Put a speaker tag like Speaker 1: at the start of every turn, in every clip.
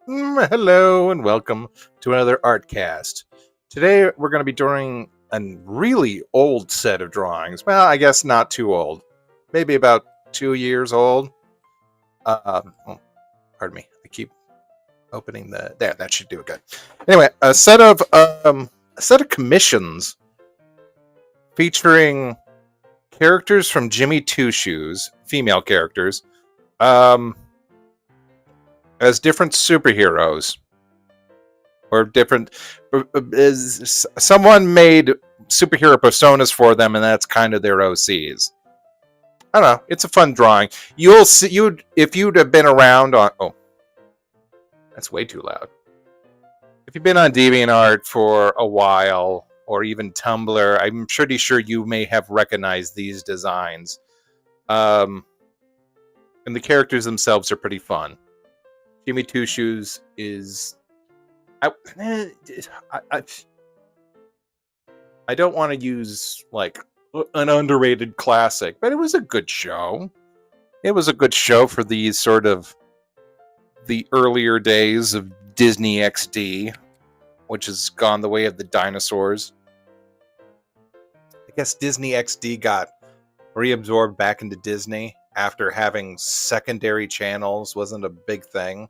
Speaker 1: Hello and welcome to another Artcast. Today we're going to be doing a really old set of drawings. Well, I guess not too old. Maybe about 2 years old. Oh, pardon me. I keep opening the. There, that should do it good. Anyway, a set of commissions featuring characters from Jimmy Two Shoes, female characters, um, as different superheroes. Or different is someone made superhero personas for them, and that's kind of their OCs. I don't know. It's a fun drawing. You'll see. If you'd have been around on. Oh, that's way too loud. If you've been on DeviantArt for a while, or even Tumblr, I'm pretty sure you may have recognized these designs. And the characters themselves are pretty fun. Jimmy Two Shoes is I don't want to use like an underrated classic, but it was a good show. It was a good show for these sort of the earlier days of Disney XD, which has gone the way of the dinosaurs. I guess Disney XD got reabsorbed back into Disney after having secondary channels wasn't a big thing.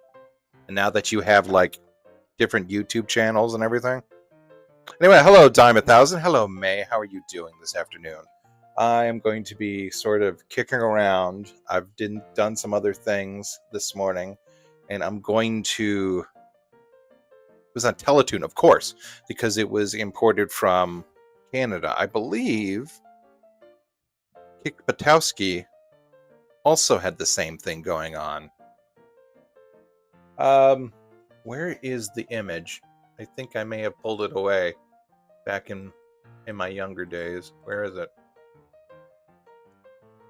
Speaker 1: And now that you have like different YouTube channels and everything. Anyway, hello Dime 1000. Hello May. How are you doing this afternoon? I am going to be sort of kicking around. I've done some other things this morning, and I'm going to. It was on Teletoon, of course, because it was imported from Canada. I believe Kick Patowski also had the same thing going on. Where is the image? I think I may have pulled it away back in my younger days. Where is it?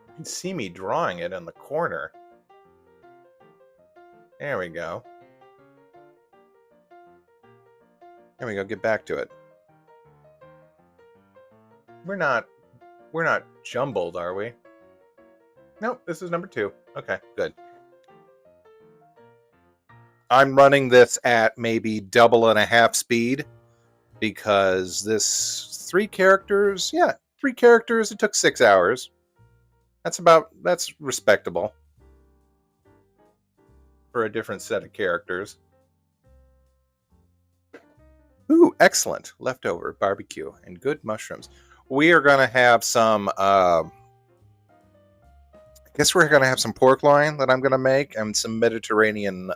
Speaker 1: You can see me drawing it in the corner. There we go. There we go. Get back to it. We're not jumbled, are we? Nope, this is number 2. Okay, good. I'm running this at maybe 1.5 speed because this 3 characters, it took 6 hours. That's respectable for a different set of characters. Ooh, excellent. Leftover barbecue and good mushrooms. We are going to have some, I guess we're going to have some pork loin that I'm going to make and some Mediterranean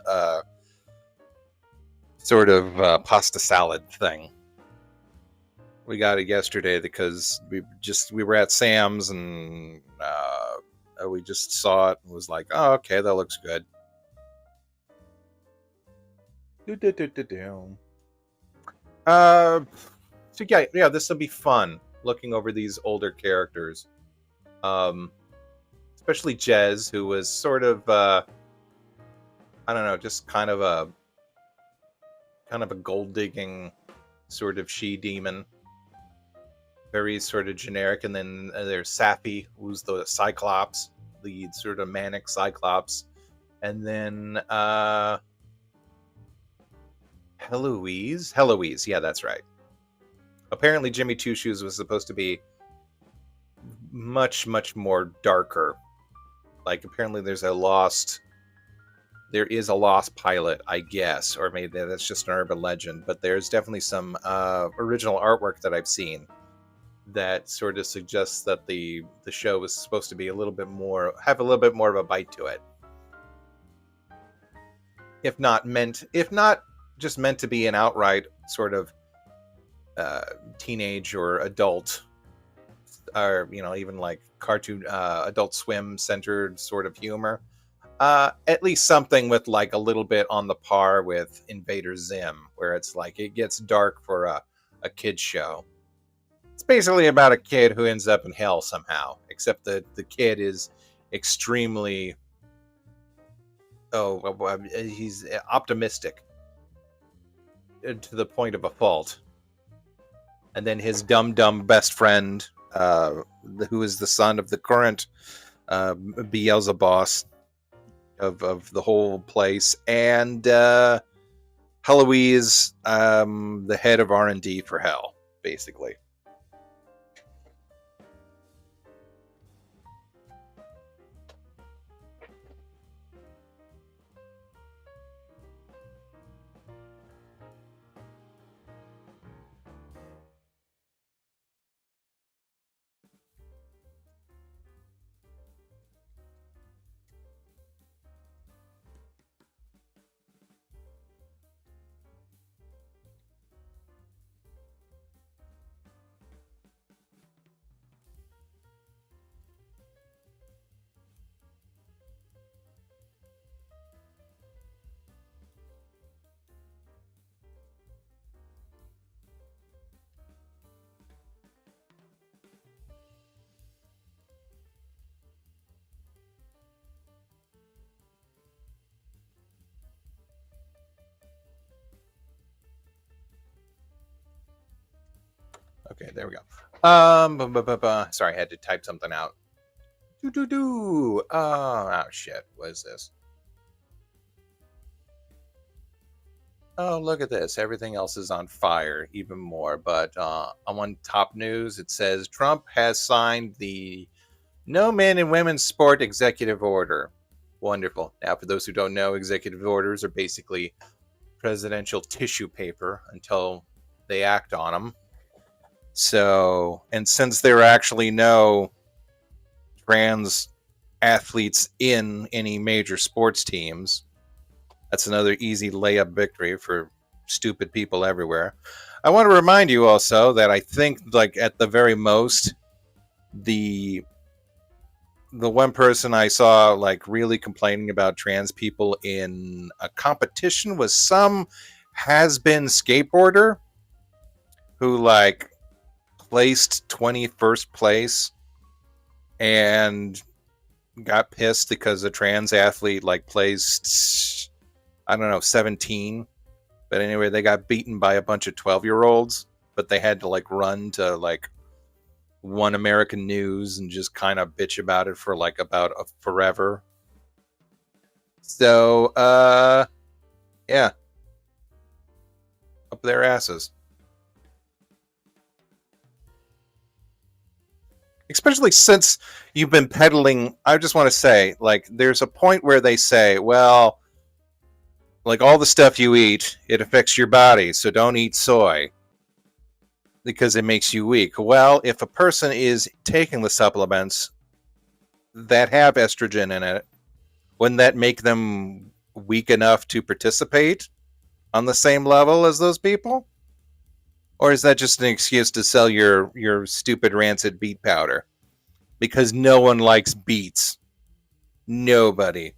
Speaker 1: sort of pasta salad thing. We got it yesterday because we were at Sam's and we just saw it and was like, oh, okay, that looks good. So yeah, this will be fun looking over these older characters, especially Jez, who was sort of I don't know, just kind of a gold digging sort of she demon, very sort of generic. And then there's Sappy, who's the Cyclops, the sort of manic Cyclops, and then Heloise, yeah, that's right. Apparently Jimmy Two Shoes was supposed to be much more darker. Like apparently there is a lost pilot, I guess, or maybe that's just an urban legend, but there's definitely some original artwork that I've seen that sort of suggests that the show was supposed to be have a little bit more of a bite to it. If not just meant to be an outright sort of teenage or adult, or even like cartoon Adult Swim centered sort of humor. At least something with like a little bit on the par with Invader Zim, where it's like it gets dark for a kid's show. It's basically about a kid who ends up in hell somehow, except that the kid is extremely he's optimistic to the point of a fault. And then his dumb best friend, who is the son of the current Beelzebub of the whole place, and Heloise, the head of R&D for Hell, basically. Okay, there we go. Sorry, I had to type something out. Oh shit, what is this? Oh, look at this. Everything else is on fire, even more. But on top news, it says Trump has signed the No Men and Women's Sport Executive Order. Wonderful. Now, for those who don't know, executive orders are basically presidential tissue paper until they act on them. So, and since there are actually no trans athletes in any major sports teams, that's another easy layup victory for stupid people everywhere. I want to remind you also that I think, like, at the very most, the one person I saw like really complaining about trans people in a competition was some has-been skateboarder who like placed 21st place and got pissed because a trans athlete like placed, I don't know, 17. But anyway, they got beaten by a bunch of 12-year-olds, but they had to like run to like One American News and just kind of bitch about it for like about forever. So, yeah. Up their asses. Especially since you've been peddling, I just want to say, like, there's a point where they say, well, like all the stuff you eat, it affects your body, so don't eat soy because it makes you weak. Well, if a person is taking the supplements that have estrogen in it, wouldn't that make them weak enough to participate on the same level as those people? Or is that just an excuse to sell your stupid rancid beet powder? Because no one likes beets. Nobody.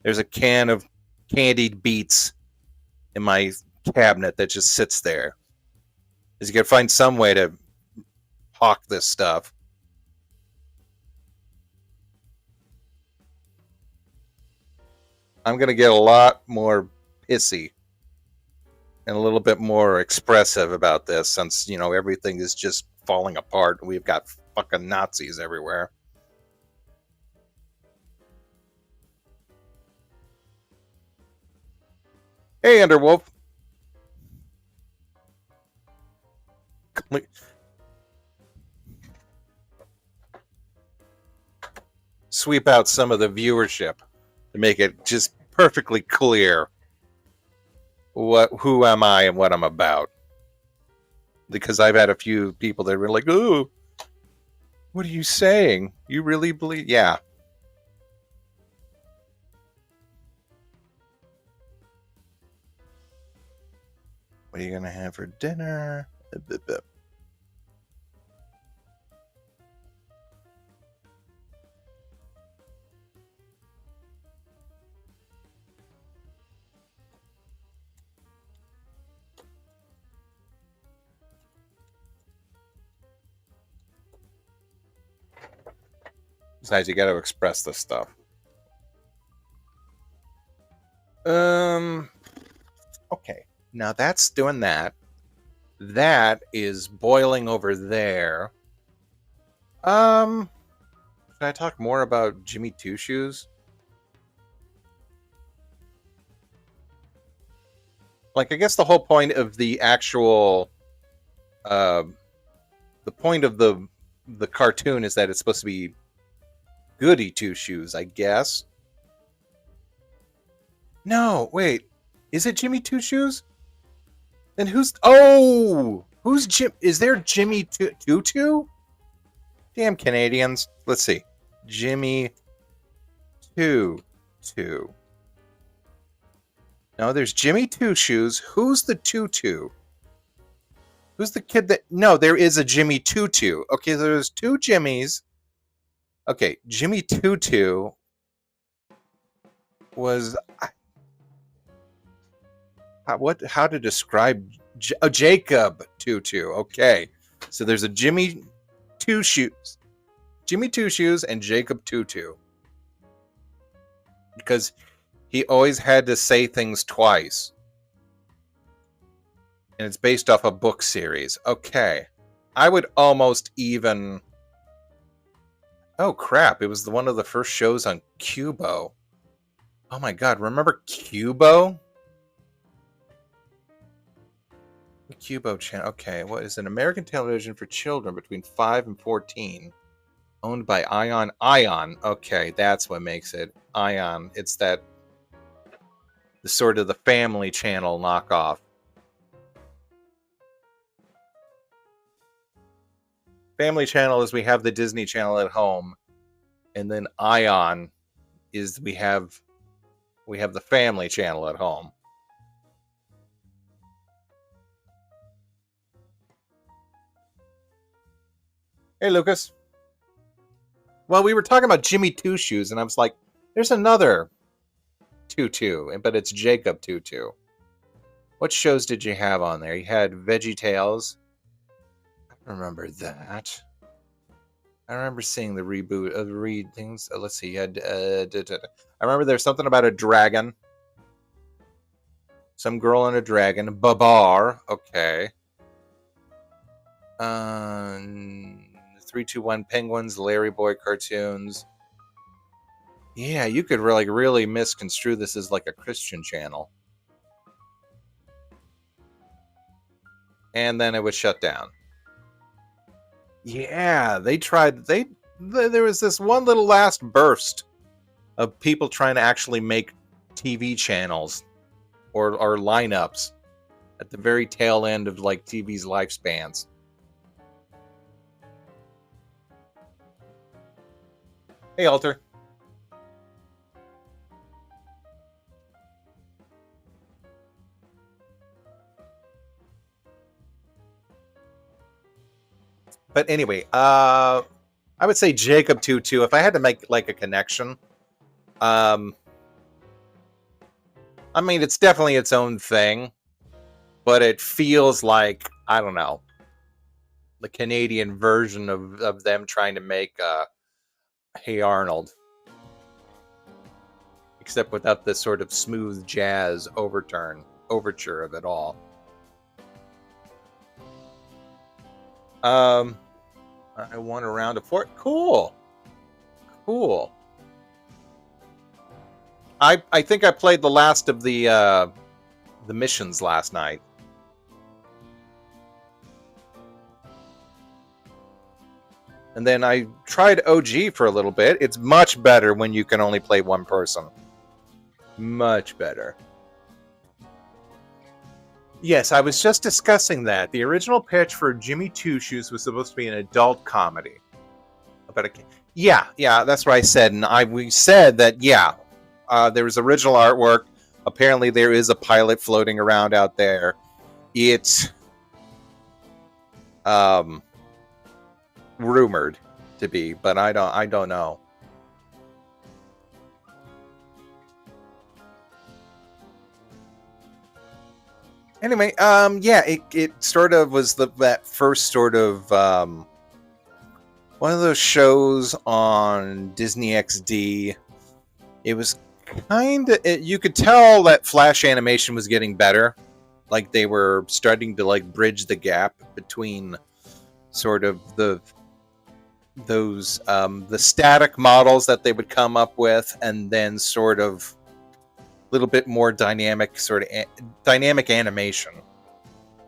Speaker 1: There's a can of candied beets in my cabinet that just sits there. Is you gotta find some way to hawk this stuff. I'm gonna get a lot more pissy and a little bit more expressive about this since, you know, everything is just falling apart and we've got fucking Nazis everywhere. Hey, Underwolf. Sweep out some of the viewership to make it just perfectly clear who am I and what I'm about. Because I've had a few people that were like, "Oh, what are you saying? You really believe?" Yeah. What are you gonna have for dinner? Besides, you got to express this stuff. Okay. Now that's doing that. That is boiling over there. Should I talk more about Jimmy Two Shoes? Like, I guess the whole point of the actual, uh, the point of the cartoon is that it's supposed to be Goody Two Shoes, I guess. No, wait, is it Jimmy Two Shoes? Then who's? Oh, who's Jim? Is there Jimmy Tutu? Damn Canadians. Let's see, Jimmy Tutu. No, there's Jimmy Two Shoes. Who's the Tutu? Who's the kid that... No, there is a Jimmy Tutu. Okay, there's two Jimmys. Okay, Jimmy Tutu was... How to describe... Jacob Tutu. Okay, so there's a Jimmy Two Shoes. Jimmy Two Shoes and Jacob Tutu. Because he always had to say things twice. And it's based off a book series. Okay. I would almost even... Oh, crap. It was one of the first shows on Cubo. Oh, my God. Remember Cubo? The Cubo channel. Okay. What is an American television for children between 5 and 14? Owned by Ion. Ion. Okay. That's what makes it. Ion. It's that... The sort of the family channel knockoff. Family channel is we have the Disney Channel at home, and then Ion is we have the family channel at home. Hey, Lucas. Well, we were talking about Jimmy Two Shoes, and I was like, there's another Tutu, but it's Jacob Tutu. What shows did you have on there? You had VeggieTales. I remember that. I remember seeing the reboot of the things. Let's see. You had, I remember there's something about a dragon. Some girl and a dragon. Babar. Okay. 3-2-1 Penguins. Larry Boy cartoons. Yeah, you could really misconstrue this as like a Christian channel. And then it was shut down. Yeah, they tried. There was this one little last burst of people trying to actually make TV channels or lineups at the very tail end of like TV's lifespans. Hey, Alter. But anyway, I would say Jacob Tutu. If I had to make like a connection, I mean, it's definitely its own thing, but it feels like, I don't know, the Canadian version of them trying to make Hey Arnold, except without this sort of smooth jazz overture of it all. I won a round of 4. Cool. I think I played the last of the missions last night. And then I tried OG for a little bit. It's much better when you can only play one person. Much better. Yes, I was just discussing that. The original pitch for Jimmy Two Shoes was supposed to be an adult comedy. Yeah, that's what I said. And we said that, there was original artwork. Apparently there is a pilot floating around out there. It's rumored to be, but I don't know. Anyway, it sort of was that first sort of one of those shows on Disney XD. It was kind of, you could tell that Flash animation was getting better. Like they were starting to like bridge the gap between sort of the static models that they would come up with, and then sort of little bit more dynamic dynamic animation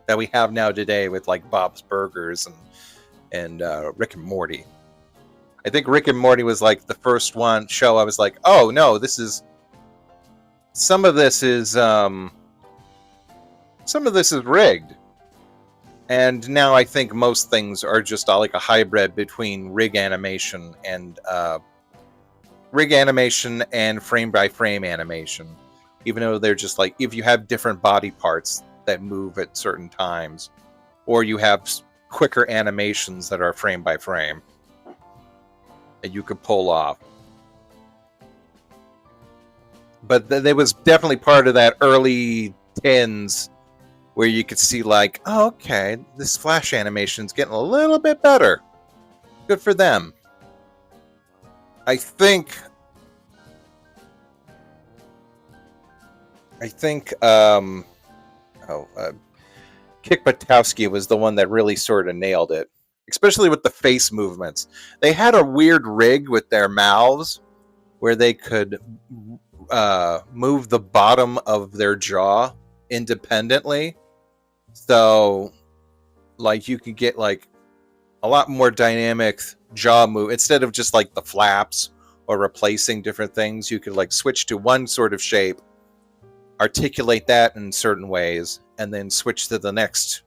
Speaker 1: that we have now today with like Bob's Burgers and Rick and Morty. I think Rick and Morty was like the first show I was like, oh no, some of this is rigged. And now I think most things are just like a hybrid between rig animation and frame by frame animation. Even though they're just like, if you have different body parts that move at certain times, or you have quicker animations that are frame by frame that you could pull off. But there was definitely part of that early 10s where you could see like, oh, okay, this Flash animation's getting a little bit better. Good for them. I think Kick Buttowski was the one that really sort of nailed it, especially with the face movements. They had a weird rig with their mouths where they could move the bottom of their jaw independently. So, like, you could get like a lot more dynamic jaw move instead of just like the flaps or replacing different things. You could like switch to one sort of shape, articulate that in certain ways, and then switch to the next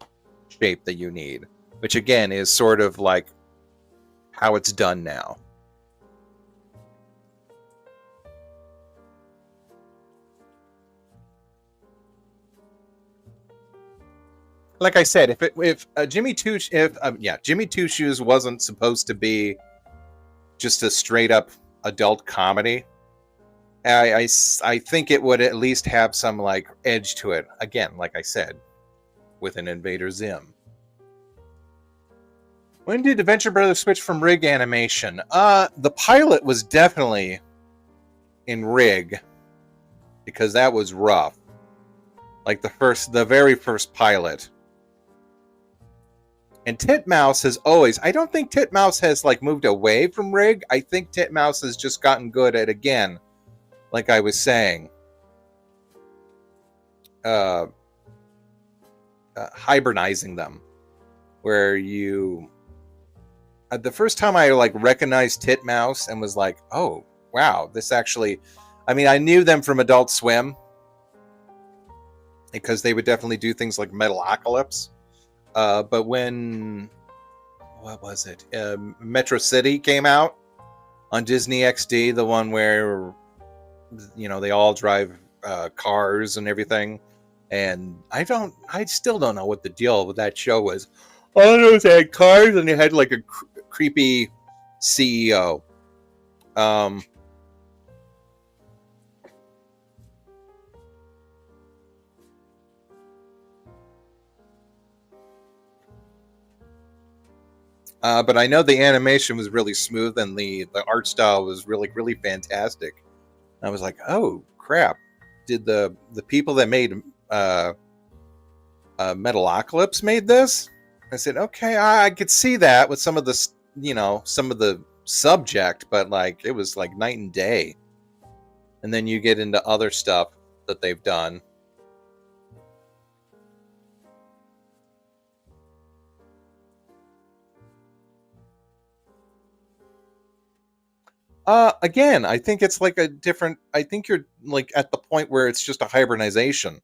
Speaker 1: shape that you need, which again is sort of like how it's done now. Like I said, if Jimmy Two Shoes wasn't supposed to be just a straight up adult comedy, I think it would at least have some like edge to it. Again, like I said, with an Invader Zim. When did Adventure Brothers switch from rig animation? The pilot was definitely in rig because that was rough. Like the very first pilot. And Titmouse has always, I don't think Titmouse has like moved away from rig. I think Titmouse has just gotten good at, again, like I was saying, hibernizing them. Where you, the first time I like recognized Titmouse and was like, oh wow, this actually, I mean, I knew them from Adult Swim because they would definitely do things like Metalocalypse. But when, what was it? Metro City came out on Disney XD, the one where, you know, they all drive cars and everything. And I still don't know what the deal with that show was. All I know is they had cars and they had like a creepy CEO. But I know the animation was really smooth and the art style was really, really fantastic. I was like, oh crap! Did the people that made Metalocalypse made this? I said, okay, I could see that with some of the, you know, some of the subject, but like it was like night and day. And then you get into other stuff that they've done. Again, I think it's like a different, I think you're like at the point where it's just a hibernization.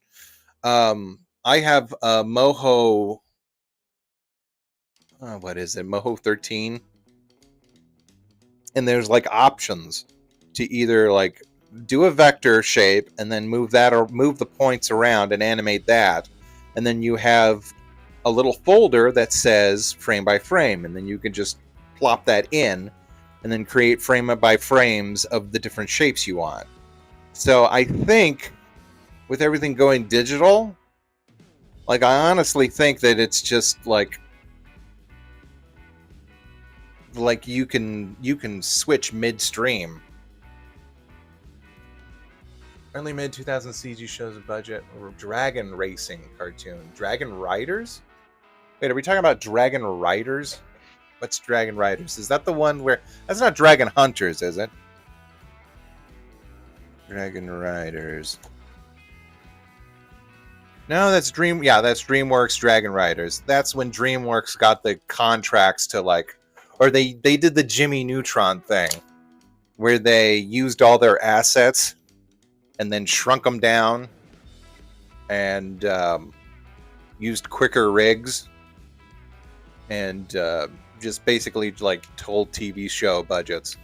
Speaker 1: I have Moho, what is it? Moho 13. And there's like options to either like do a vector shape and then move that or move the points around and animate that. And then you have a little folder that says frame by frame. And then you can just plop that in and then create frame by frames of the different shapes you want. So I think with everything going digital, like I honestly think that it's just like you can switch midstream. Early mid 2000 CG shows a budget or dragon racing cartoon. Dragon Riders? Wait, are we talking about Dragon Riders? What's Dragon Riders? Is that the one where... That's not Dragon Hunters, is it? Dragon Riders. No, that's Dream. Yeah, that's DreamWorks Dragon Riders. That's when DreamWorks got the contracts to like, or they did the Jimmy Neutron thing, where they used all their assets and then shrunk them down and used quicker rigs and just basically like told TV show budgets.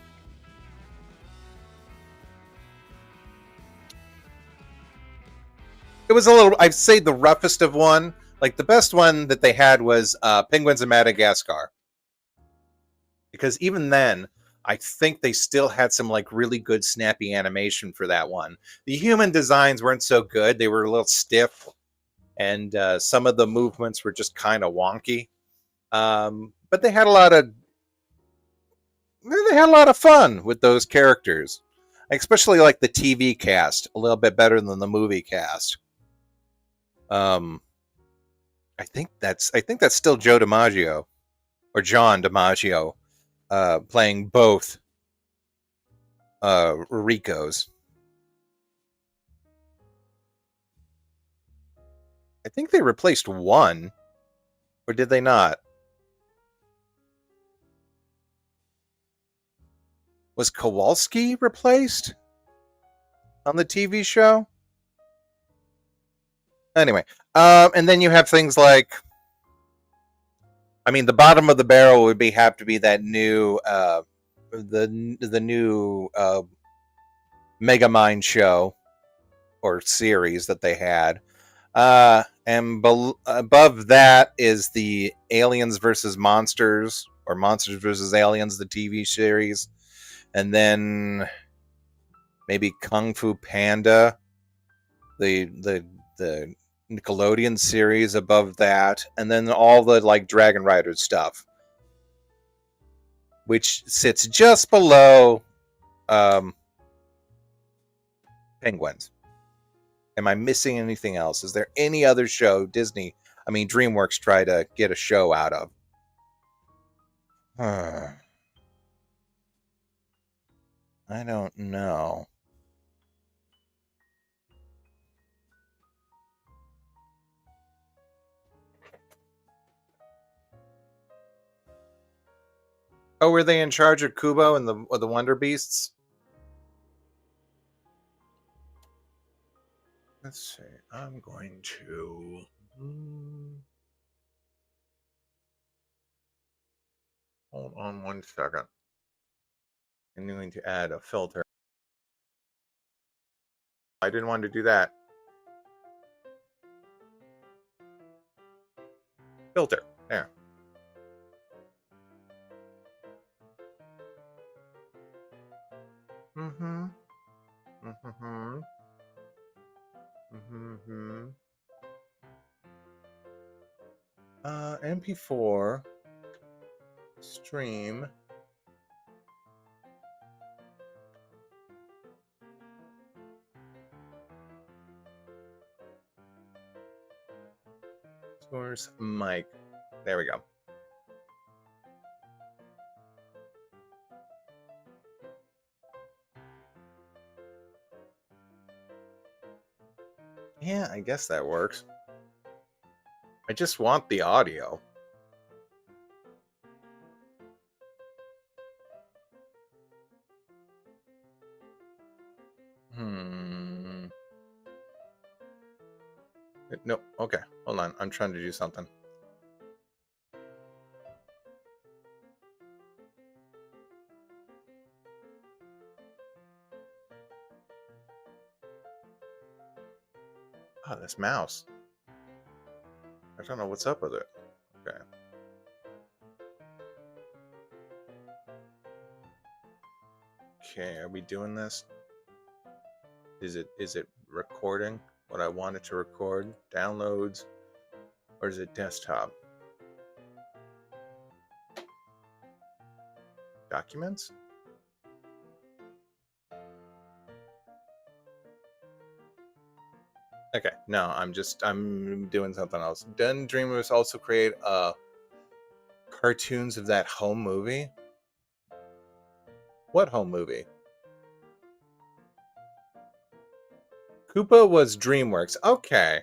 Speaker 1: It was a little, I'd say the roughest of one. Like the best one that they had was Penguins of Madagascar. Because even then, I think they still had some like really good snappy animation for that one. The human designs weren't so good. They were a little stiff and some of the movements were just kind of wonky. But they had a lot of fun with those characters. I especially like the TV cast a little bit better than the movie cast. I think that's still Joe DiMaggio or John DiMaggio playing both Ricos. I think they replaced one, or did they not? Was Kowalski replaced on the TV show? Anyway, and then you have things like, I mean, the bottom of the barrel would have to be that new the new Megamind show or series that they had. And above that is the Aliens versus Monsters or Monsters versus Aliens, the TV series. And then maybe Kung Fu Panda, the Nickelodeon series above that, and then all the like Dragon Riders stuff, which sits just below Penguins. Am I missing anything else? Is there any other show DreamWorks try to get a show out of? I don't know. Oh, were they in charge of Kubo and the Wonder Beasts? Let's see. I'm going to. Hold on 1 second. I'm going to add a filter. I didn't want to do that. Filter. There. MP4 stream. Source mic. There we go. Yeah, I guess that works. I just want the audio. No, okay. Hold on. I'm trying to do something. Oh, this mouse. I don't know what's up with it. Okay. Okay, are we doing this? Is it recording what I wanted to record? Downloads? Or is it desktop? Documents? Okay, no, I'm doing something else. Didn't DreamWorks also create cartoons of that home movie? What home movie? Koopa was DreamWorks. Okay.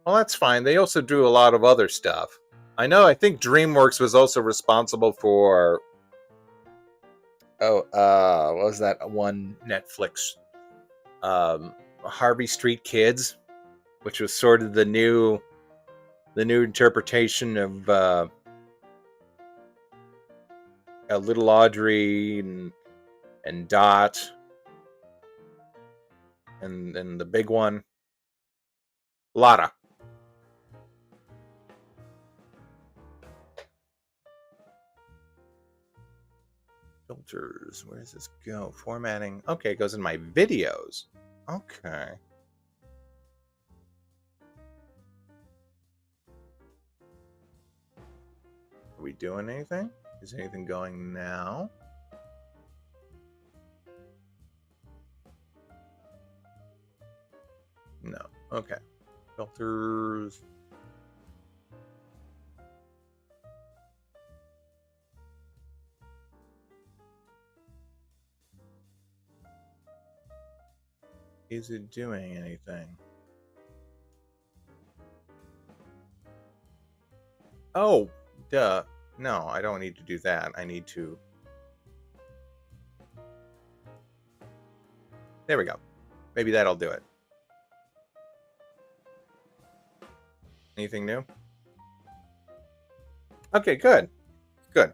Speaker 1: Well, that's fine. They also do a lot of other stuff. I think DreamWorks was also responsible for what was that one Netflix Harvey Street Kids, which was sort of the new interpretation of Little Audrey and Dot and the big one, Lotta. Filters. Where does this go? Formatting. Okay, it goes in my videos. Okay. Are we doing anything? Is anything going now? No. Okay. Filters. Is it doing anything? Oh, duh. No, I don't need to do that. I need to... There we go. Maybe that'll do it. Anything new? Okay, good. Good.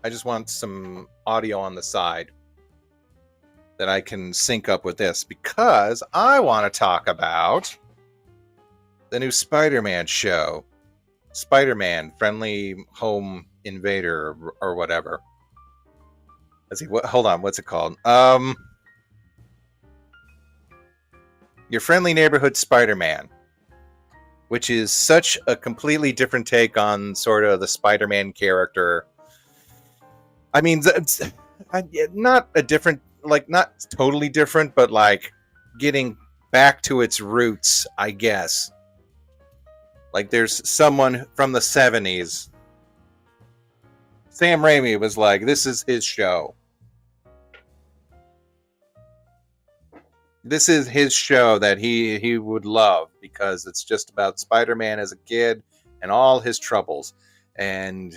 Speaker 1: I just want some audio on the side that I can sync up with this, because I want to talk about the new Spider-Man show. Spider-Man, Friendly Home Invader, or whatever. Let's see. Hold on. What's it called? Your Friendly Neighborhood Spider-Man, which is such a completely different take on sort of the Spider-Man character. I mean, not a different, like, not totally different, but like getting back to its roots, I guess. Like, there's someone from the 70s. Sam Raimi was like, this is his show. This is his show that he would love, because it's just about Spider-Man as a kid and all his troubles. And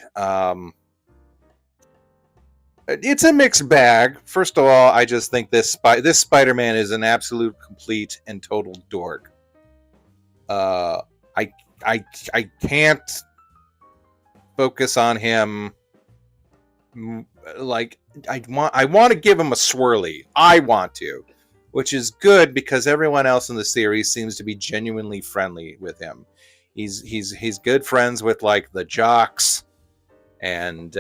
Speaker 1: it's a mixed bag. First of all, I just think this Spider-Man is an absolute, complete, and total dork. I can't focus on him. Like, I want to give him a swirly. I want to, which is good, because everyone else in the series seems to be genuinely friendly with him. He's good friends with, like, the jocks, and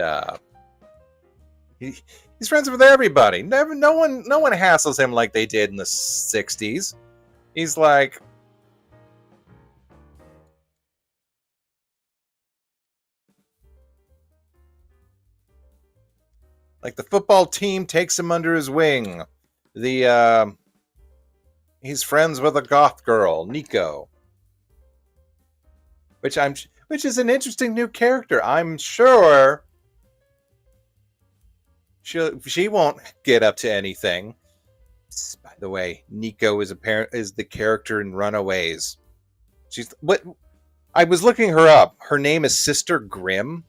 Speaker 1: he's friends with everybody. No one hassles him like they did in the 60s. He's like, the football team takes him under his wing. He's friends with a goth girl, Nico, which is an interesting new character. I'm sure she won't get up to anything. By the way, Nico is the character in Runaways. She's what I was looking her up. Her name is Sister Grimm,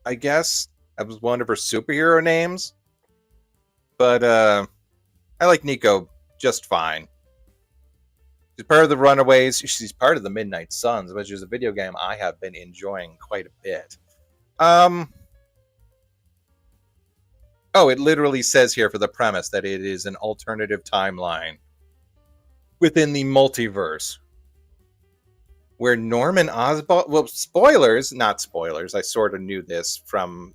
Speaker 1: I guess. That was one of her superhero names. But I like Nico just fine. She's part of the Runaways. She's part of the Midnight Suns, which is a video game I have been enjoying quite a bit. Oh, it literally says here for the premise that it is an alternative timeline within the multiverse, where Norman Osborn... Well, spoilers, not spoilers. I sort of knew this from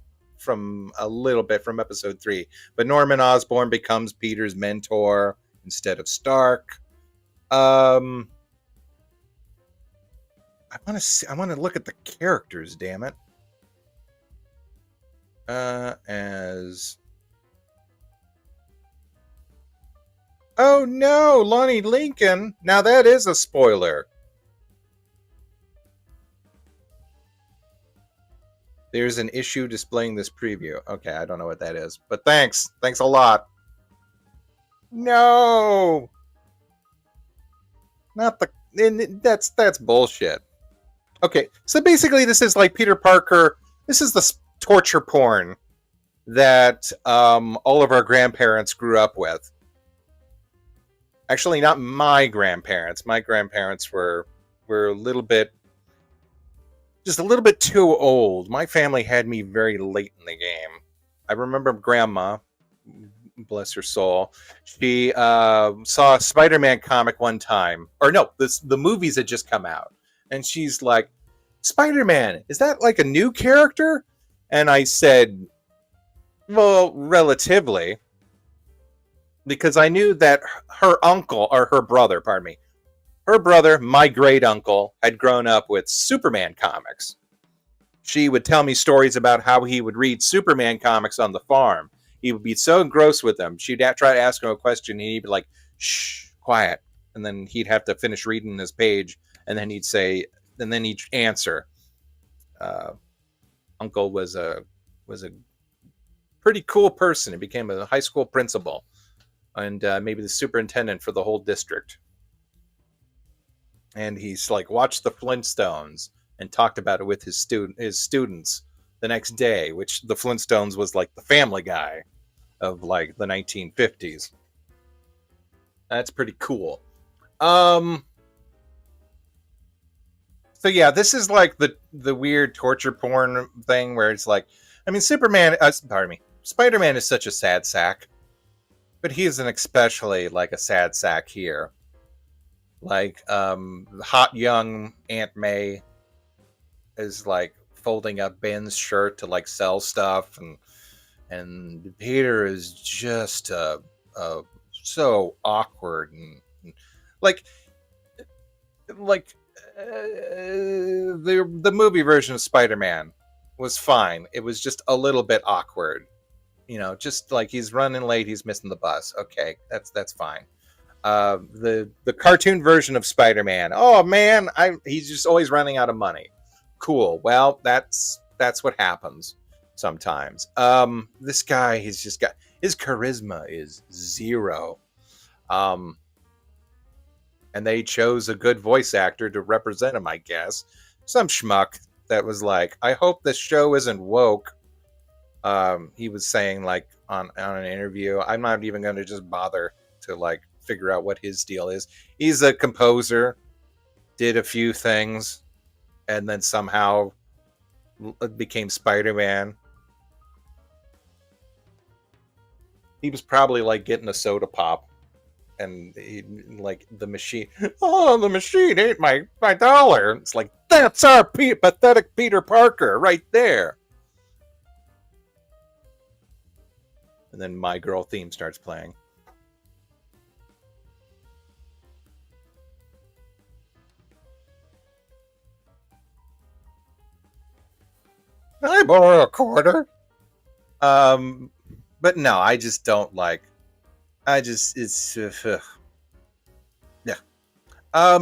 Speaker 1: a little bit from episode 3. But Norman Osborn becomes Peter's mentor instead of Stark. I want to look at the characters, damn it. As... Oh no, Lonnie Lincoln. Now that is a spoiler. There's an issue displaying this preview. Okay, I don't know what that is, but thanks. Thanks a lot. No. and that's bullshit. Okay, so basically, this is like Peter Parker. This is the torture porn that all of our grandparents grew up with. Actually, not my grandparents. My grandparents were a little bit, just a little bit too old. My family had me very late in the game. I remember Grandma, bless her soul. She saw a Spider-Man comic one time, or no, the movies had just come out, and she's like, "Spider-Man, is that like a new character?" And I said, "Well, relatively." Because I knew that her uncle, or her brother, pardon me, her brother, my great uncle, had grown up with Superman comics. She would tell me stories about how he would read Superman comics on the farm. He would be so engrossed with them. She'd try to ask him a question, and he'd be like, "Shh, quiet." And then he'd have to finish reading his page, and then he'd say, and then he'd answer. Uncle was a pretty cool person. He became a high school principal, and maybe the superintendent for the whole district. And he's like watched the Flintstones and talked about it with his students the next day, which the Flintstones was like the Family Guy of like the 1950s. That's pretty cool. So yeah, this is like the weird torture porn thing where it's like, I mean, Spider-Man is such a sad sack. But he isn't especially like a sad sack here. Like, hot young Aunt May is like folding up Ben's shirt to like sell stuff, and Peter is just so awkward and like the movie version of Spider-Man was fine. It was just a little bit awkward. You know, just like he's running late, he's missing the bus. Okay, that's fine. The cartoon version of Spider-Man. Oh man, he's just always running out of money. Cool. Well, that's what happens sometimes. This guy, he's just got, his charisma is zero. And they chose a good voice actor to represent him, I guess. Some schmuck that was like, I hope this show isn't woke. He was saying like on an interview, I'm not even going to just bother to like figure out what his deal is. He's a composer, did a few things, and then somehow became Spider-Man. He was probably like getting a soda pop, and he, like the machine. Oh, the machine ate my dollar. It's like, that's our pathetic Peter Parker right there. And then My Girl theme starts playing. Can I borrow a quarter? But no, I just don't like. It's yeah.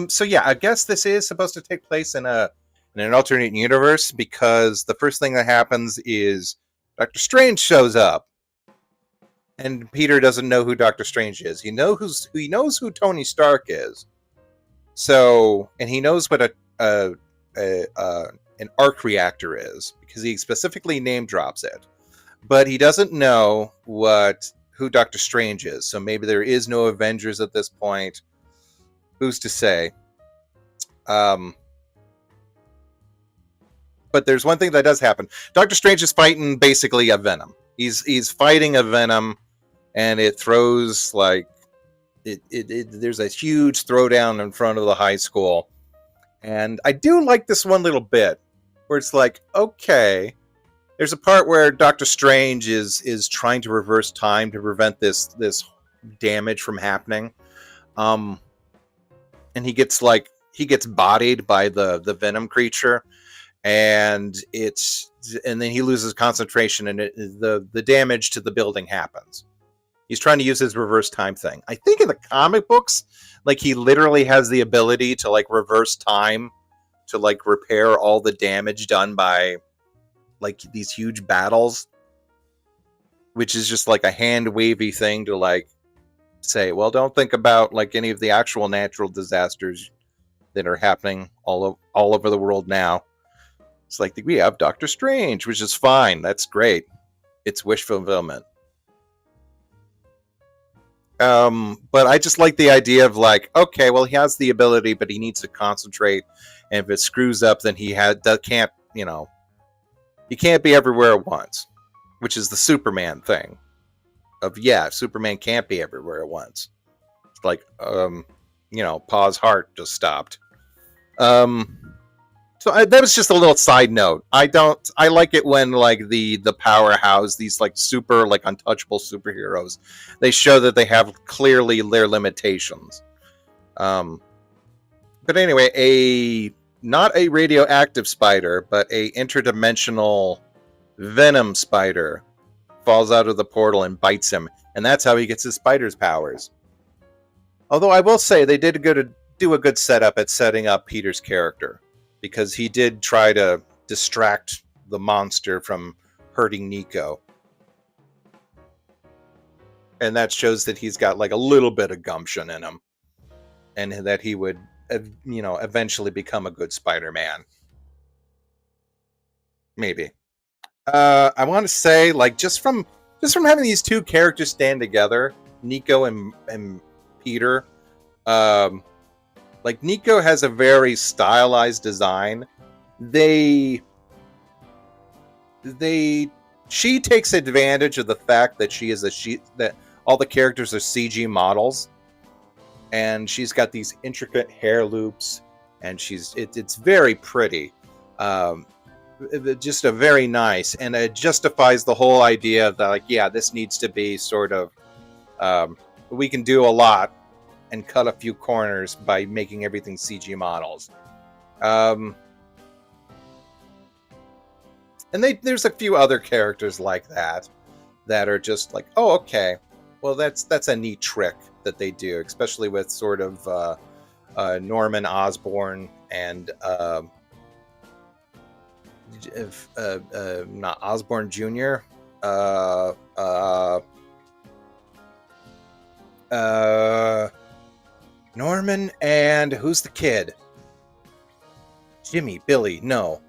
Speaker 1: So yeah, I guess this is supposed to take place in an alternate universe, because the first thing that happens is Doctor Strange shows up. And Peter doesn't know who Doctor Strange is. He knows who Tony Stark is. So, and he knows what an arc reactor is, because he specifically name drops it. But he doesn't know who Doctor Strange is. So maybe there is no Avengers at this point. Who's to say? But there's one thing that does happen. Doctor Strange is fighting basically a Venom. He's fighting a Venom, and it throws like there's a huge throwdown in front of the high school. And I do like this one little bit where it's like, okay, there's a part where Doctor Strange is trying to reverse time to prevent this damage from happening. And he gets bodied by the Venom creature, and then he loses concentration, and the damage to the building happens. He's trying to use his reverse time thing. I think in the comic books, like, he literally has the ability to like reverse time to like repair all the damage done by like these huge battles, which is just like a hand wavy thing to like say, well, don't think about like any of the actual natural disasters. that are happening all over the world now. It's like we have Doctor Strange, which is fine. That's great. It's wish fulfillment. But I just like the idea of like, okay, well, he has the ability, but he needs to concentrate. And if it screws up, then he can't, he can't be everywhere at once, which is the Superman thing. Superman can't be everywhere at once. It's like, Pa's heart just stopped. That was just a little side note. I like it when like the powerhouse, these like super like untouchable superheroes, they show that they have clearly their limitations. But anyway, not a radioactive spider, but a interdimensional venom spider falls out of the portal and bites him, and that's how he gets his spider's powers. Although I will say they did do a good setup at setting up Peter's character, because he did try to distract the monster from hurting Nico. And that shows that he's got like a little bit of gumption in him, and that he would, eventually become a good Spider-Man. Maybe. I want to say, like, just from having these two characters stand together, Nico and Peter, like Nico has a very stylized design. She takes advantage of the fact that that all the characters are CG models, and she's got these intricate hair loops, and it's very pretty. Just a very nice, and it justifies the whole idea that like, yeah, this needs to be sort of, we can do a lot and cut a few corners by making everything CG models. And there's a few other characters like that are just like, oh, okay, well, that's a neat trick that they do, especially with sort of Norman Osborn and not Osborn Jr. Norman and who's the kid? Jimmy, Billy, no.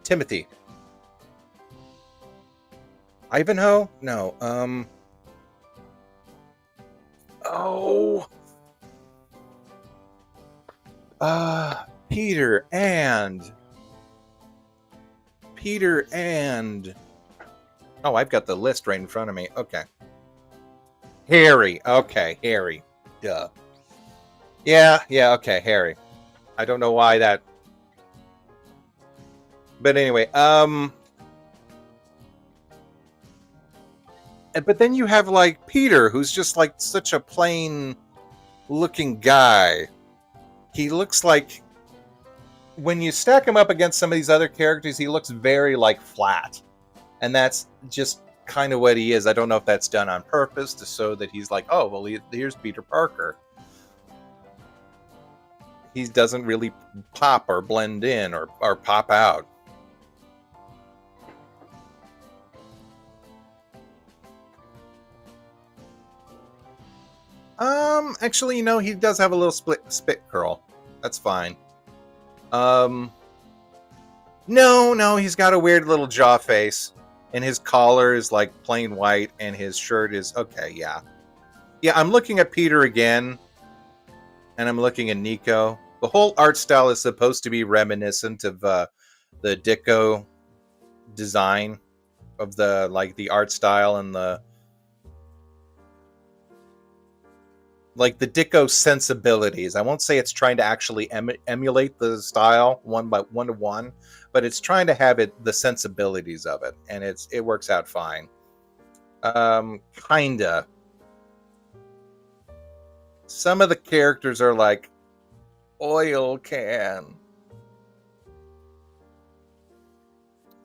Speaker 1: Timothy. Ivanhoe? No. Peter and oh, I've got the list right in front of me. Okay. Harry. Okay, Harry. Duh. Yeah, okay, Harry. I don't know why that. But anyway, but then you have like Peter, who's just like such a plain looking guy. He looks like, when you stack him up against some of these other characters, he looks very like flat. And that's just kind of what he is. I don't know if that's done on purpose to show that he's like, oh, well, here's Peter Parker. He doesn't really pop or blend in or pop out. Actually, he does have a little spit curl. That's fine. No, he's got a weird little jaw face, and his collar is like plain white, and his shirt is okay. Yeah, I'm looking at Peter again, and I'm looking at Nico. The whole art style is supposed to be reminiscent of the Ditko design of the art style and the Ditko sensibilities. I won't say it's trying to actually emulate the style one to one, but it's trying to have the sensibilities of it, and it works out fine. Kinda. Some of the characters are like oil can.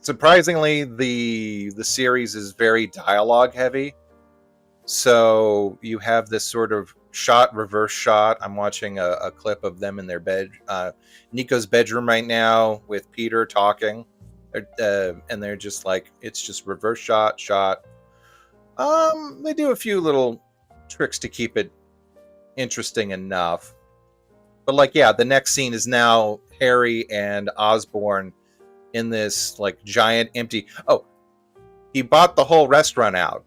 Speaker 1: Surprisingly, the series is very dialogue heavy. So you have this sort of reverse shot. I'm watching a clip of them in their bed, Nico's bedroom right now, with Peter talking, and they're just like, it's just reverse shot. They do a few little tricks to keep it interesting enough. But like, yeah, the next scene is now Harry and Osborn in this like giant empty. Oh, he bought the whole restaurant out,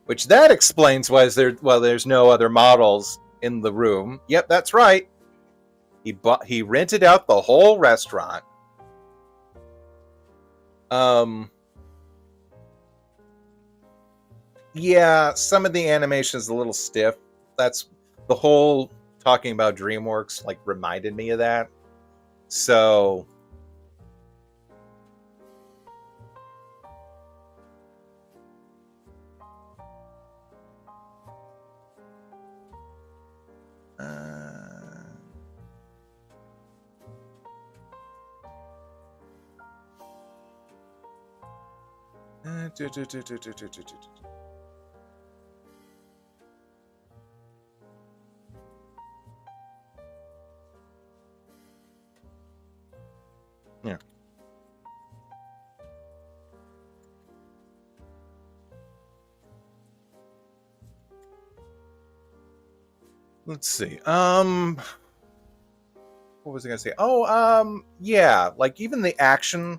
Speaker 1: which that explains why there's no other models in the room. Yep, that's right. He rented out the whole restaurant. Yeah, some of the animation is a little stiff. That's the whole talking about DreamWorks like reminded me of that. So yeah. Let's see. What was I gonna say? Oh, yeah. Like even the action,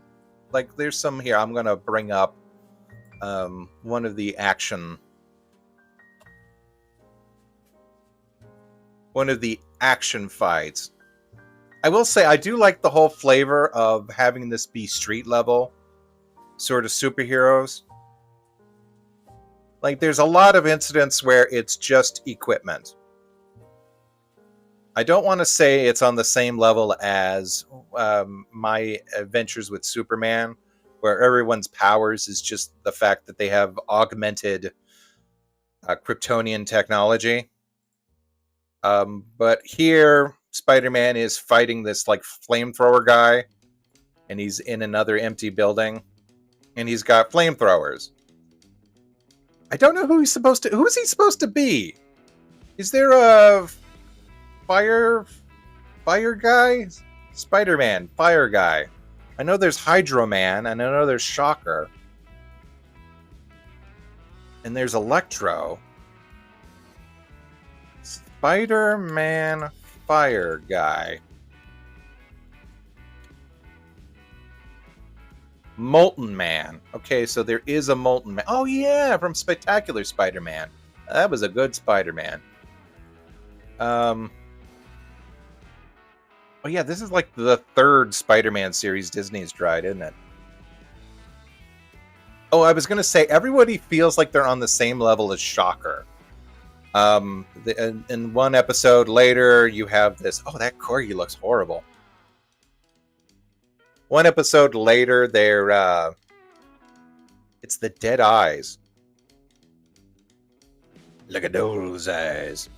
Speaker 1: like there's some here. I'm gonna bring up one of the action fights. I will say I do like the whole flavor of having this be street level sort of superheroes. Like there's a lot of incidents where it's just equipment. I don't want to say it's on the same level as my adventures with Superman, where everyone's powers is just the fact that they have augmented Kryptonian technology. But here, Spider-Man is fighting this like flamethrower guy, and he's in another empty building, and he's got flamethrowers. I don't know who is he supposed to be? Is there a fire guy? Spider-Man, fire guy. I know there's Hydro Man, and I know there's Shocker. And there's Electro. Spider-Man, fire guy. Molten Man. Okay, so there is a Molten Man. Oh yeah, from Spectacular Spider-Man. That was a good Spider-Man. Oh yeah, this is like the third Spider-Man series Disney's tried, isn't it? Oh, I was going to say, everybody feels like they're on the same level as Shocker. In one episode later, you have this... Oh, that Corgi looks horrible. One episode later, they're... It's the dead eyes. Look at those eyes.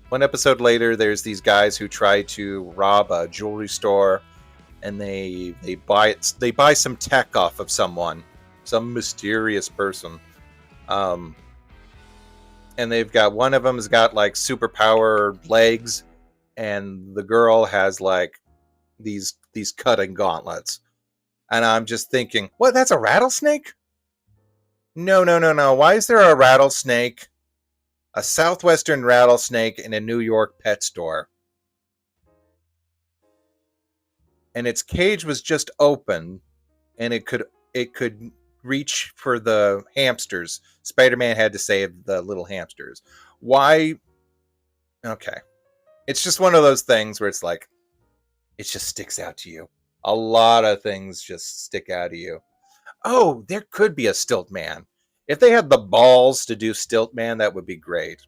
Speaker 1: One episode later, there's these guys who try to rob a jewelry store, and they buy some tech off of someone, some mysterious person, and they've got one of them's got like superpower legs, and the girl has like these cutting gauntlets, and I'm just thinking, what? That's a rattlesnake? No. Why is there a rattlesnake? A southwestern rattlesnake in a New York pet store. And its cage was just open, and it could reach for the hamsters. Spider-Man had to save the little hamsters. Why? Okay. It's just one of those things where it's like, it just sticks out to you. A lot of things just stick out to you. Oh, there could be a Stilt Man. If they had the balls to do Stilt Man, that would be great.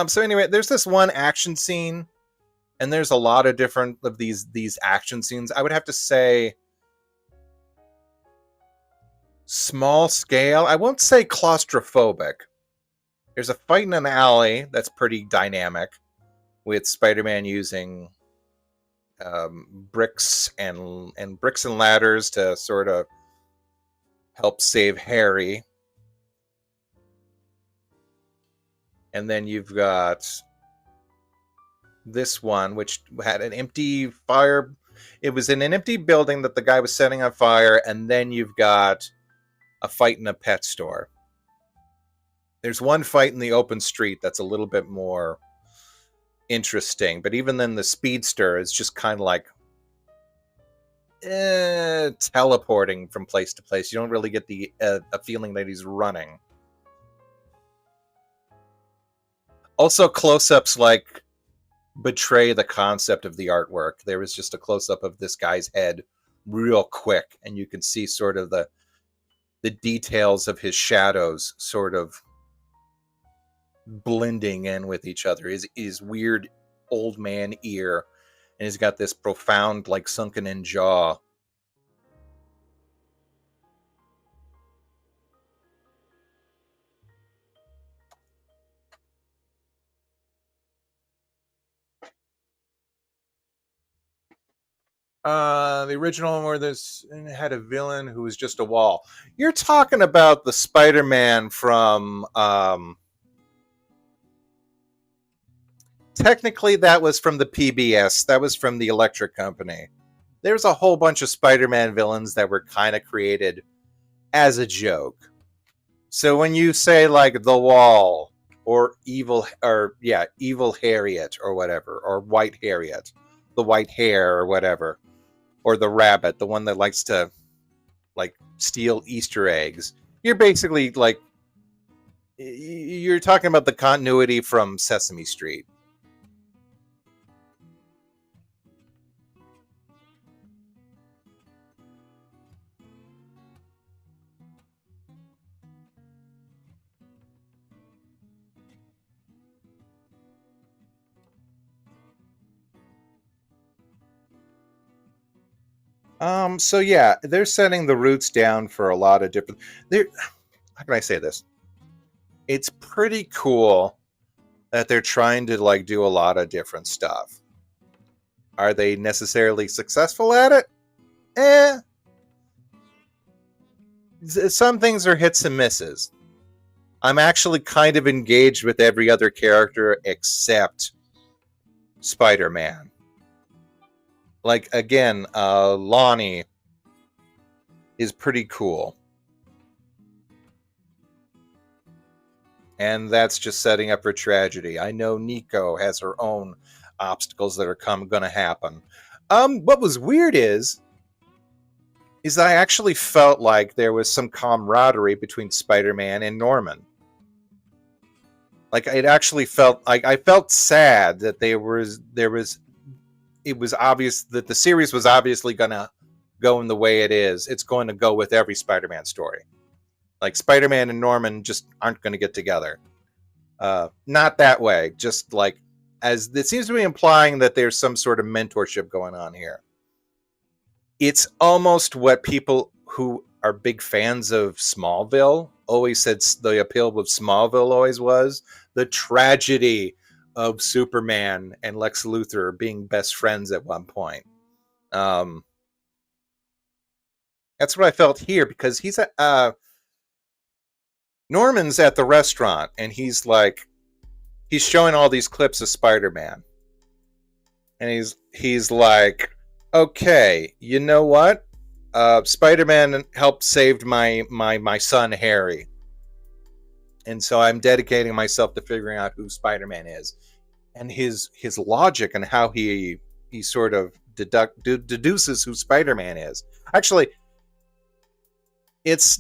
Speaker 1: So anyway, there's this one action scene, and there's a lot of different of these action scenes. I would have to say small scale. I won't say claustrophobic. There's a fight in an alley that's pretty dynamic, with Spider-Man using bricks and ladders to sort of help save Harry. And then you've got this one, which had an empty fire. It was in an empty building that the guy was setting on fire, and then you've got a fight in a pet store. There's one fight in the open street that's a little bit more interesting, but even then the speedster is just kind of like teleporting from place to place. You don't really get the a feeling that he's running. Also, close-ups like betray the concept of the artwork. There was just a close-up of this guy's head real quick, and you can see sort of the details of his shadows sort of blending in with each other. His weird old man ear, and he's got this profound, like, sunken in jaw. The original one where this had a villain who was just a wall. You're talking about the Spider-Man from technically that was from the PBS. That was from the Electric Company. There's a whole bunch of Spider-Man villains that were kind of created as a joke. So when you say like the Wall or Evil Harriet or whatever, or White Harriet, the white hair or whatever, or the rabbit, the one that likes to like steal Easter eggs, you're basically like you're talking about the continuity from Sesame Street. So yeah, they're setting the roots down for a lot of different. How can I say this? It's pretty cool that they're trying to like do a lot of different stuff. Are they necessarily successful at it? Some things are hits and misses. I'm actually kind of engaged with every other character except Spider-Man. Like, again, Lonnie is pretty cool. And that's just setting up for tragedy. I know Nico has her own obstacles that are going to happen. What was weird is that I actually felt like there was some camaraderie between Spider-Man and Norman. Like, it actually felt like I felt sad that it was obvious that the series was obviously going to go in the way it is. It's going to go with every Spider-Man story. Like, Spider-Man and Norman just aren't going to get together. Not that way. Just like, as it seems to be implying that there's some sort of mentorship going on here. It's almost what people who are big fans of Smallville always said the appeal of Smallville always was. The tragedy of Superman and Lex Luthor being best friends at one point. That's what I felt here, because he's Norman's at the restaurant and he's showing all these clips of Spider-Man. And he's like, okay, you know what? Spider-Man helped save my son Harry. And so I'm dedicating myself to figuring out who Spider-Man is. And his logic and how he sort of deduces who Spider-Man is. Actually, it's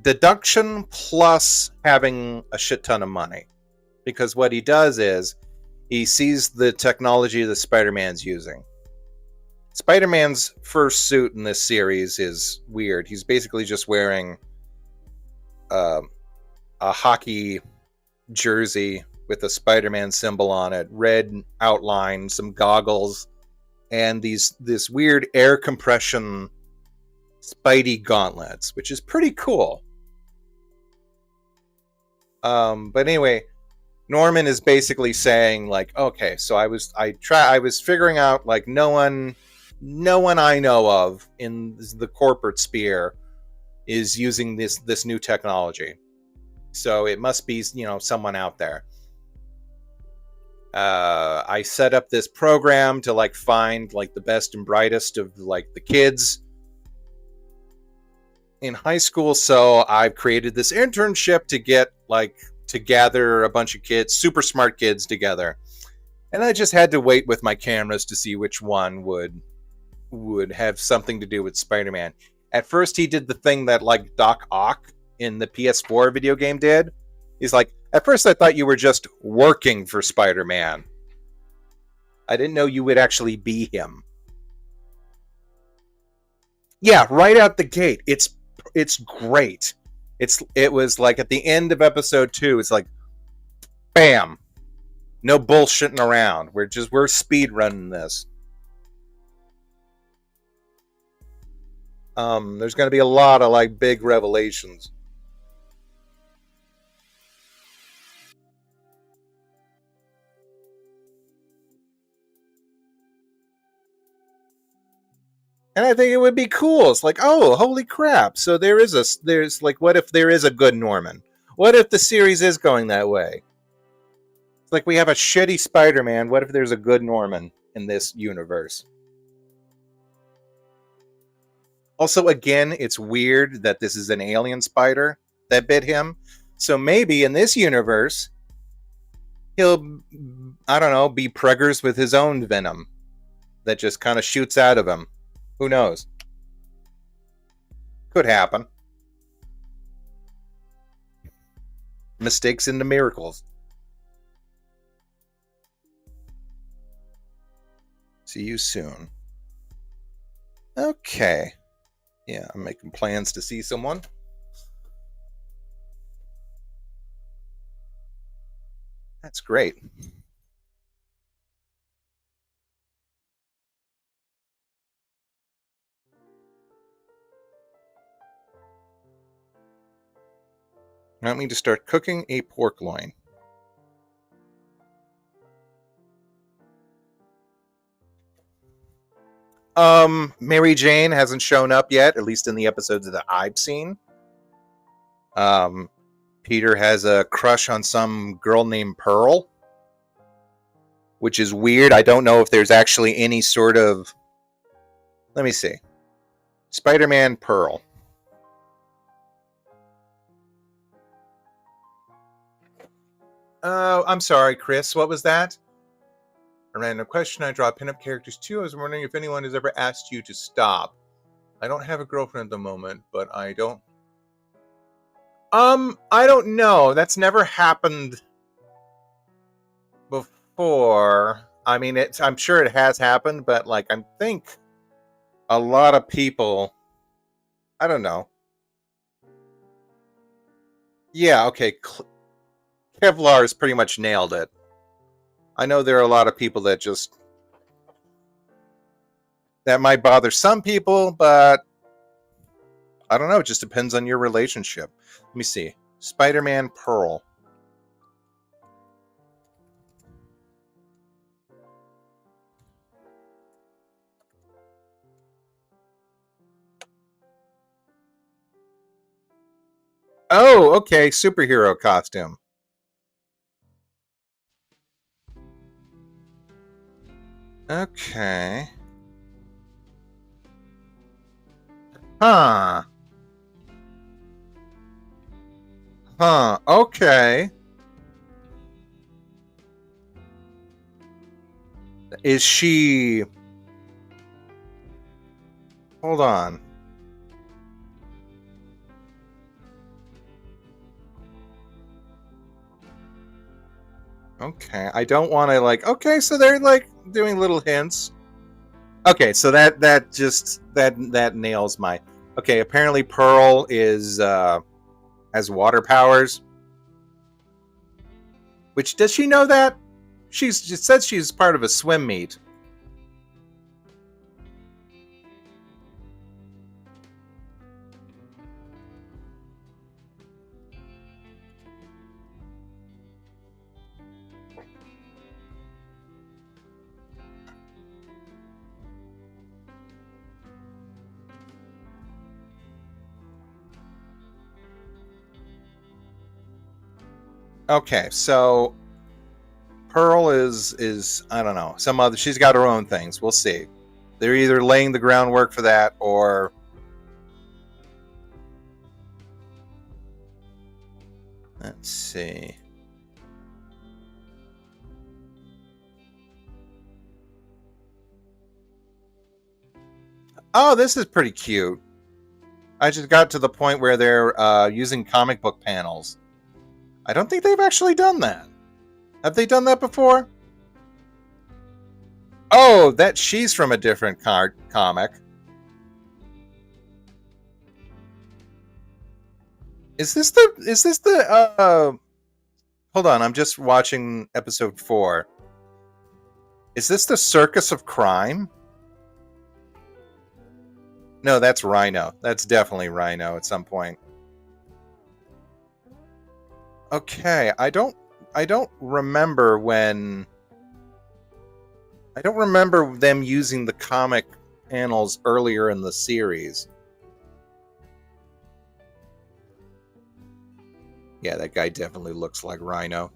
Speaker 1: deduction plus having a shit ton of money. Because what he does is he sees the technology that Spider-Man's using. Spider-Man's first suit in this series is weird. He's basically just wearing a hockey jersey with a Spider-Man symbol on it, red outline, some goggles, and this weird air compression Spidey gauntlets, which is pretty cool. But anyway, Norman is basically saying like, okay, so I was figuring out like no one I know of in the corporate sphere is using this new technology. So it must be, someone out there. I set up this program to like find like the best and brightest of like the kids. in high school, so I've created this internship to get to gather a bunch of kids, super smart kids together. And I just had to wait with my cameras to see which one would have something to do with Spider-Man. At first, he did the thing that like Doc Ock in the PS4 video game did. He's like, at first I thought you were just working for Spider-Man. I didn't know you would actually be him. Yeah, right out the gate. It's great. It was like at the end of episode 2, it's like, bam. No bullshitting around. We're speed running this. There's going to be a lot of like big revelations. And I think it would be cool. It's like, oh, holy crap. So there's like, what if there is a good Norman? What if the series is going that way? It's like we have a shitty Spider-Man. What if there's a good Norman in this universe? Also, again, it's weird that this is an alien spider that bit him. So maybe in this universe, he'll, I don't know, be preggers with his own venom that just kind of shoots out of him. Who knows? Could happen. Mistakes into miracles. See you soon. Okay. Yeah, I'm making plans to see someone. That's great. I want me to start cooking a pork loin. Mary Jane hasn't shown up yet, at least in the episodes that I've seen. Peter has a crush on some girl named Pearl, which is weird. I don't know if there's actually any sort of... Let me see. Spider-Man Pearl. Oh, I'm sorry, Chris. What was that? A random question. I draw pinup characters too. I was wondering if anyone has ever asked you to stop. I don't have a girlfriend at the moment, but I don't... I don't know. That's never happened before. I mean, I'm sure it has happened, but like, I think a lot of people... I don't know. Yeah, okay. Kevlar's pretty much nailed it. I know there are a lot of people that just... That might bother some people, but... I don't know. It just depends on your relationship. Let me see. Spider-Man Pearl. Oh, okay. Superhero costume. Okay. Huh. Huh. Okay. Is she... Hold on. Okay. I don't want to like... Okay, so they're like doing little hints. Okay, so that nails my... Okay, apparently Pearl is has water powers. Which, does she know that? She says she's part of a swim meet. Okay, so Pearl is I don't know, some other... She's got her own things. We'll see. They're either laying the groundwork for that, or Let's see. Oh, this is pretty cute. I just got to the point where they're using comic book panels. I don't think they've actually done that. Have they done that before? Oh, she's from a different comic. Is this the hold on, I'm just watching episode 4. Is this the Circus of Crime? No, that's Rhino. That's definitely Rhino at some point. Okay, I don't remember when. I don't remember them using the comic panels earlier in the series. Yeah, that guy definitely looks like Rhino.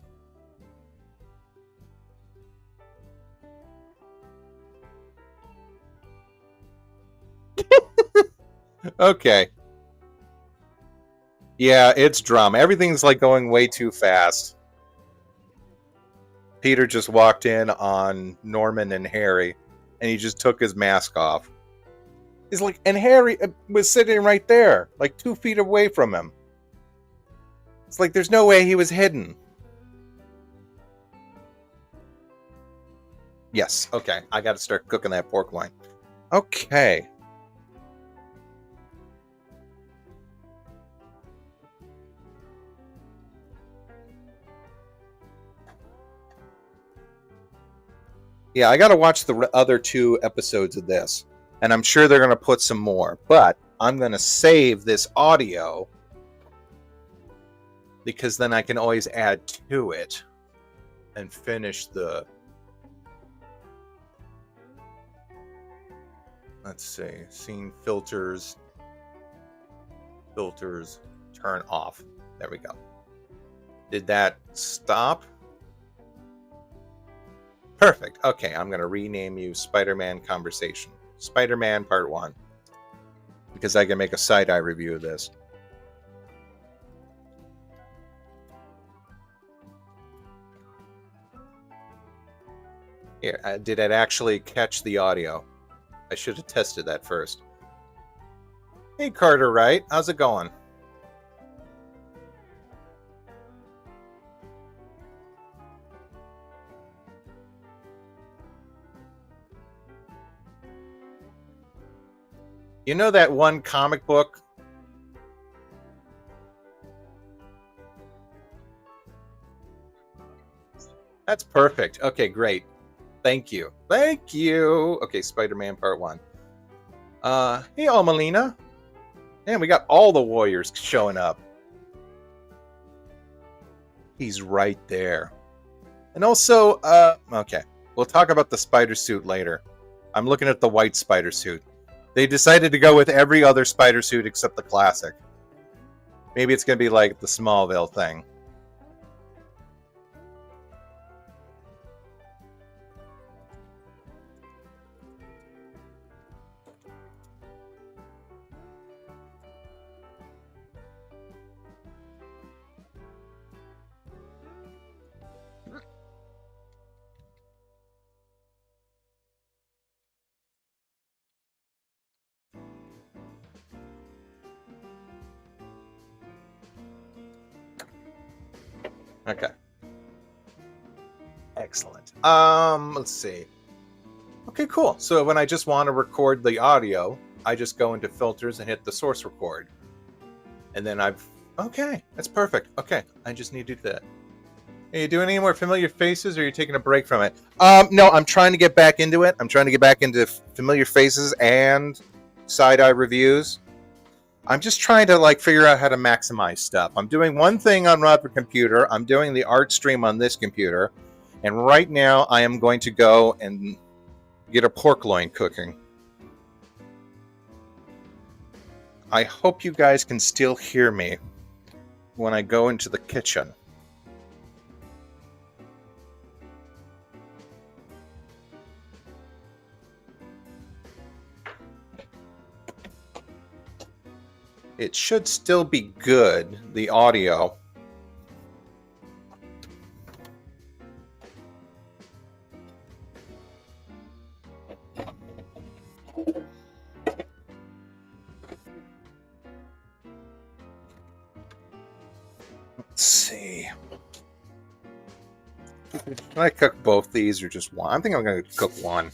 Speaker 1: Okay. Yeah, it's drama. Everything's like going way too fast. Peter just walked in on Norman and Harry, and he just took his mask off. He's like, and Harry was sitting right there, like 2 feet away from him. It's like there's no way he was hidden. Yes, okay. I got to start cooking that pork loin. Okay. Yeah, I got to watch the other 2 episodes of this. And I'm sure they're going to put some more. But I'm going to save this audio because then I can always add to it and finish the... Let's see. Scene filters. Filters. Turn off. There we go. Did that stop? Perfect. Okay, I'm going to rename you Spider-Man Conversation. Spider-Man Part 1. Because I can make a side-eye review of this. Here, did it actually catch the audio? I should have tested that first. Hey, Carter Wright. How's it going? You know that one comic book? That's perfect. Okay, great. Thank you. Thank you. Okay, Spider-Man Part 1. Hey, Almalina. Man, we got all the warriors showing up. He's right there. And also, okay. We'll talk about the spider suit later. I'm looking at the white spider suit. They decided to go with every other spider suit except the classic. Maybe it's going to be like the Smallville thing. Okay. Excellent. Let's see. Okay, cool. So when I just want to record the audio, I just go into filters and hit the source record. And then okay, that's perfect. Okay, I just need to do that. Are you doing any more familiar faces, or are you taking a break from it? No, I'm trying to get back into it. I'm trying to get back into familiar faces and side-eye reviews. I'm just trying to figure out how to maximize stuff. I'm doing one thing on my computer. I'm doing the art stream on this computer. And right now I am going to go and get a pork loin cooking. I hope you guys can still hear me when I go into the kitchen. It should still be good, the audio. Let's see. Can I cook both these or just one? I think I'm going to cook one.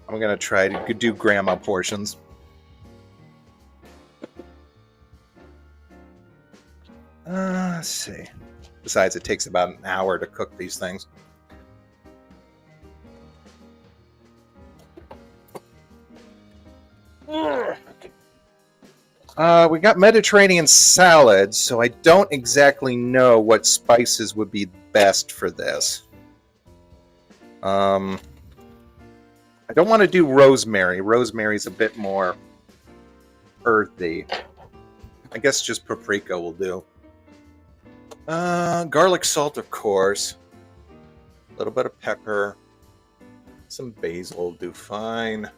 Speaker 1: I'm going to try to do grandma portions. Let's see. Besides, it takes about an hour to cook these things. We got Mediterranean salad, so I don't exactly know what spices would be best for this. I don't want to do rosemary. Rosemary's a bit more earthy. I guess just paprika will do. Garlic salt, of course. A little bit of pepper. Some basil will do fine.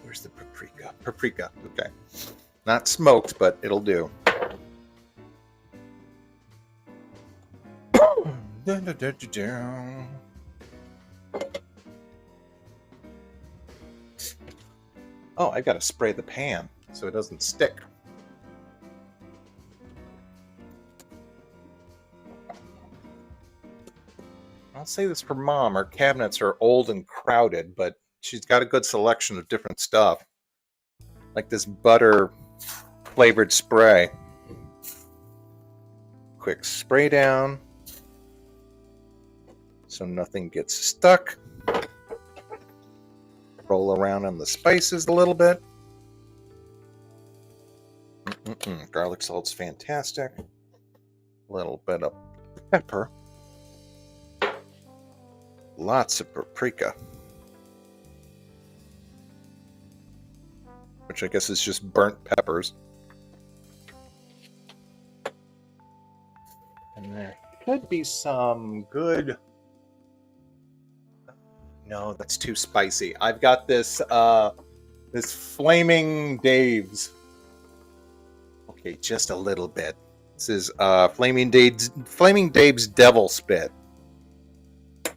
Speaker 1: Where's the paprika? Paprika, okay. Not smoked, but it'll do. Oh, I gotta spray the pan so it doesn't stick. I'll say this for Mom. Her cabinets are old and crowded, but she's got a good selection of different stuff. Like this butter flavored spray. Quick spray down so nothing gets stuck. Roll around on the spices a little bit. Garlic salt's fantastic. A little bit of pepper. Lots of paprika. Which I guess is just burnt peppers. And there could be some good... No, that's too spicy. I've got this this Flaming Dave's. Okay, just a little bit. This is Flaming Dave's Devil Spit.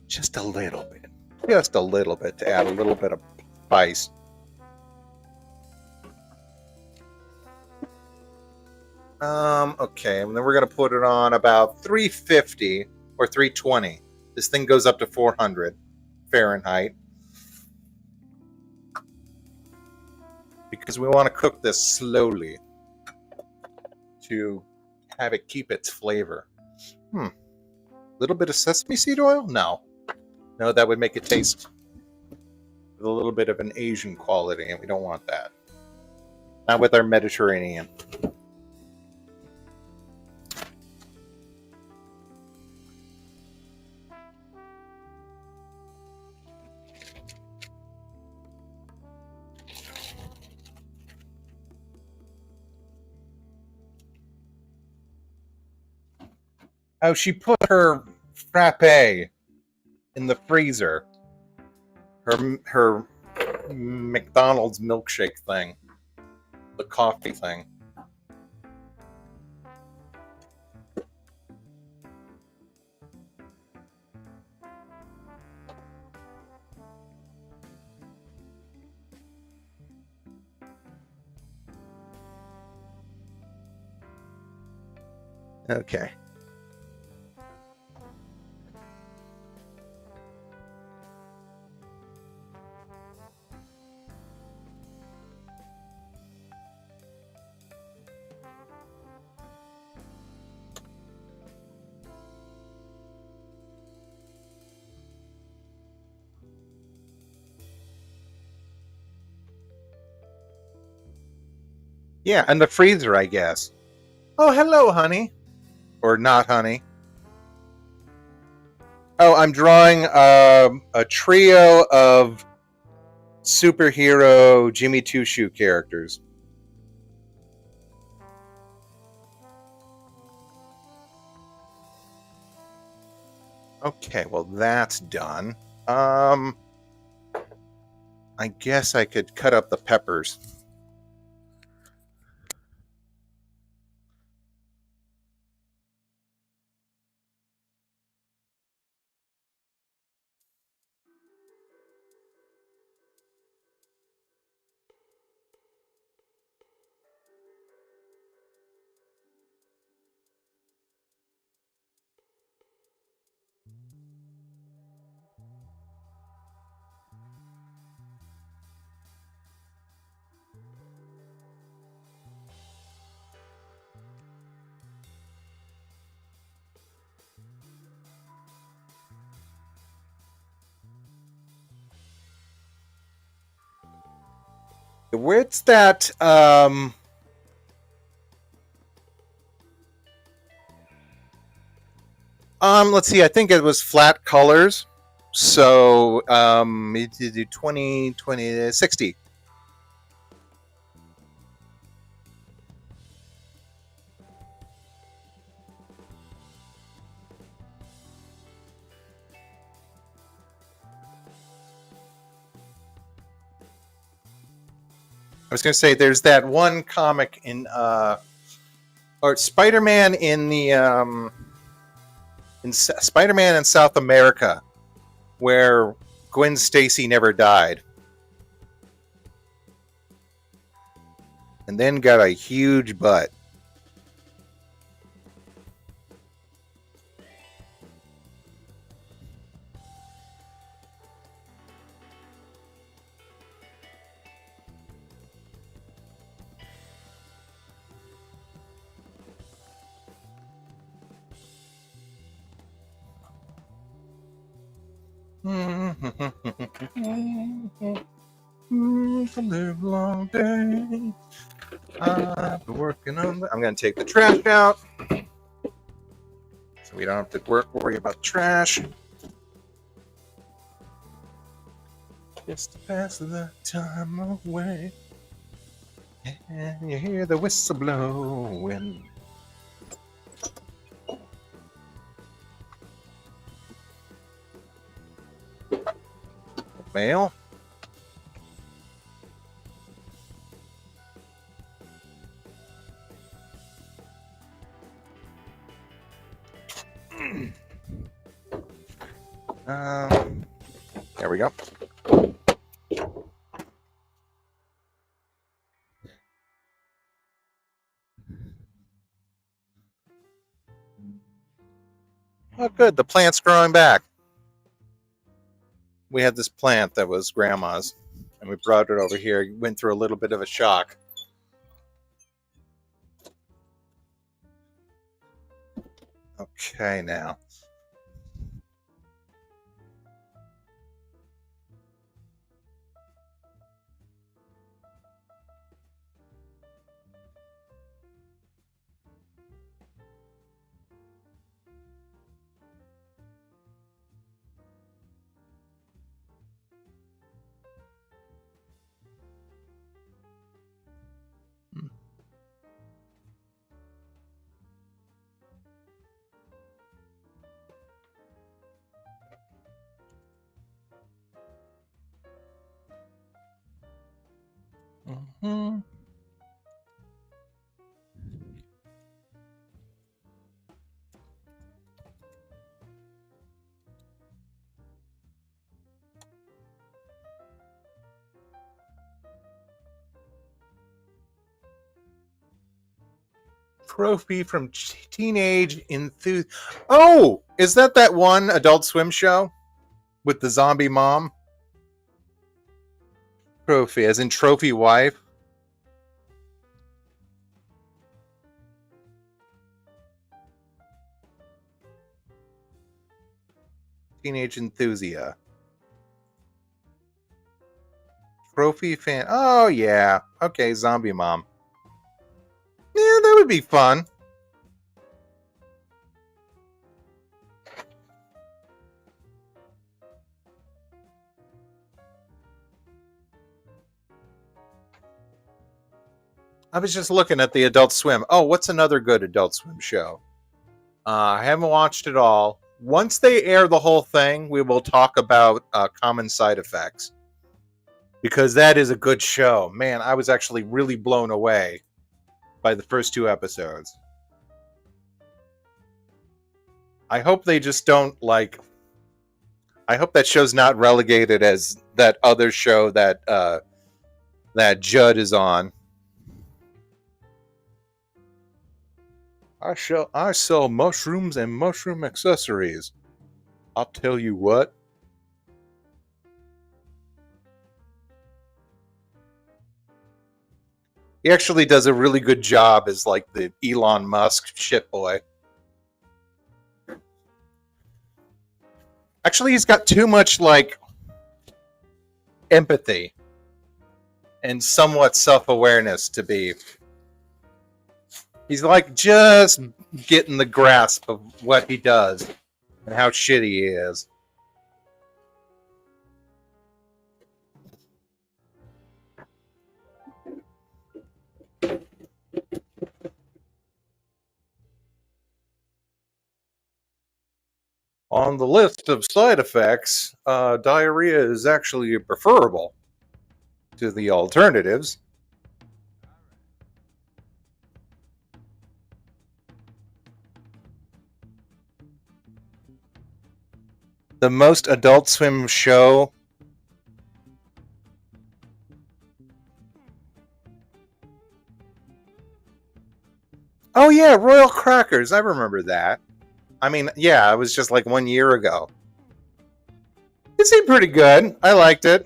Speaker 1: Just a little bit. Just a little bit to add a little bit of spice. Okay, and then we're going to put it on about 350 or 320. This thing goes up to 400 Fahrenheit. Because we want to cook this slowly to have it keep its flavor. Little bit of sesame seed oil? No. No, that would make it taste with a little bit of an Asian quality, and we don't want that. Not with our Mediterranean. Oh, she put her frappe in the freezer. Her McDonald's milkshake thing. The coffee thing. Okay. Yeah, and the freezer, I guess. Oh, hello, honey. Or not, honey. Oh, I'm drawing a trio of superhero Jimmy Two-Shoe characters. Okay, well, that's done. I guess I could cut up the peppers. Where's that? Let's see. I think it was Flat Colors. So, it did 20, 20, 60. I was going to say there's that one comic in or Spider-Man in Spider-Man in South America where Gwen Stacy never died and then got a huge butt. It's a live long day. I've been working on I'm going to take the trash out so we don't have to worry about trash. Just to pass the time away. And you hear the whistle blowing. Mail. There we go. Oh, good. The plant's growing back. We had this plant that was grandma's, and we brought it over here. It went through a little bit of a shock. Okay, now. Mm-hmm. Trophy from Teenage Enthusiast. Oh, is that one Adult Swim show with the zombie mom? Trophy, as in trophy wife. Teenage Enthusiast. Trophy fan. Oh, yeah. Okay, zombie mom. Yeah, that would be fun. I was just looking at the Adult Swim. Oh, what's another good Adult Swim show? I haven't watched it all. Once they air the whole thing, we will talk about Common Side Effects. Because that is a good show. Man, I was actually really blown away by the first 2 episodes. I hope they just don't I hope that show's not relegated as that other show that that Judd is on. I sell mushrooms and mushroom accessories. I'll tell you what. He actually does a really good job as like the Elon Musk shit boy. Actually, he's got too much like empathy. and somewhat self-awareness to be. He's like just getting the grasp of what he does and how shitty he is. On the list of side effects, diarrhea is actually preferable to the alternatives. The most Adult Swim show. Oh yeah, Royal Crackers. I remember that. I mean, yeah, it was just like 1 year ago. It seemed pretty good. I liked it.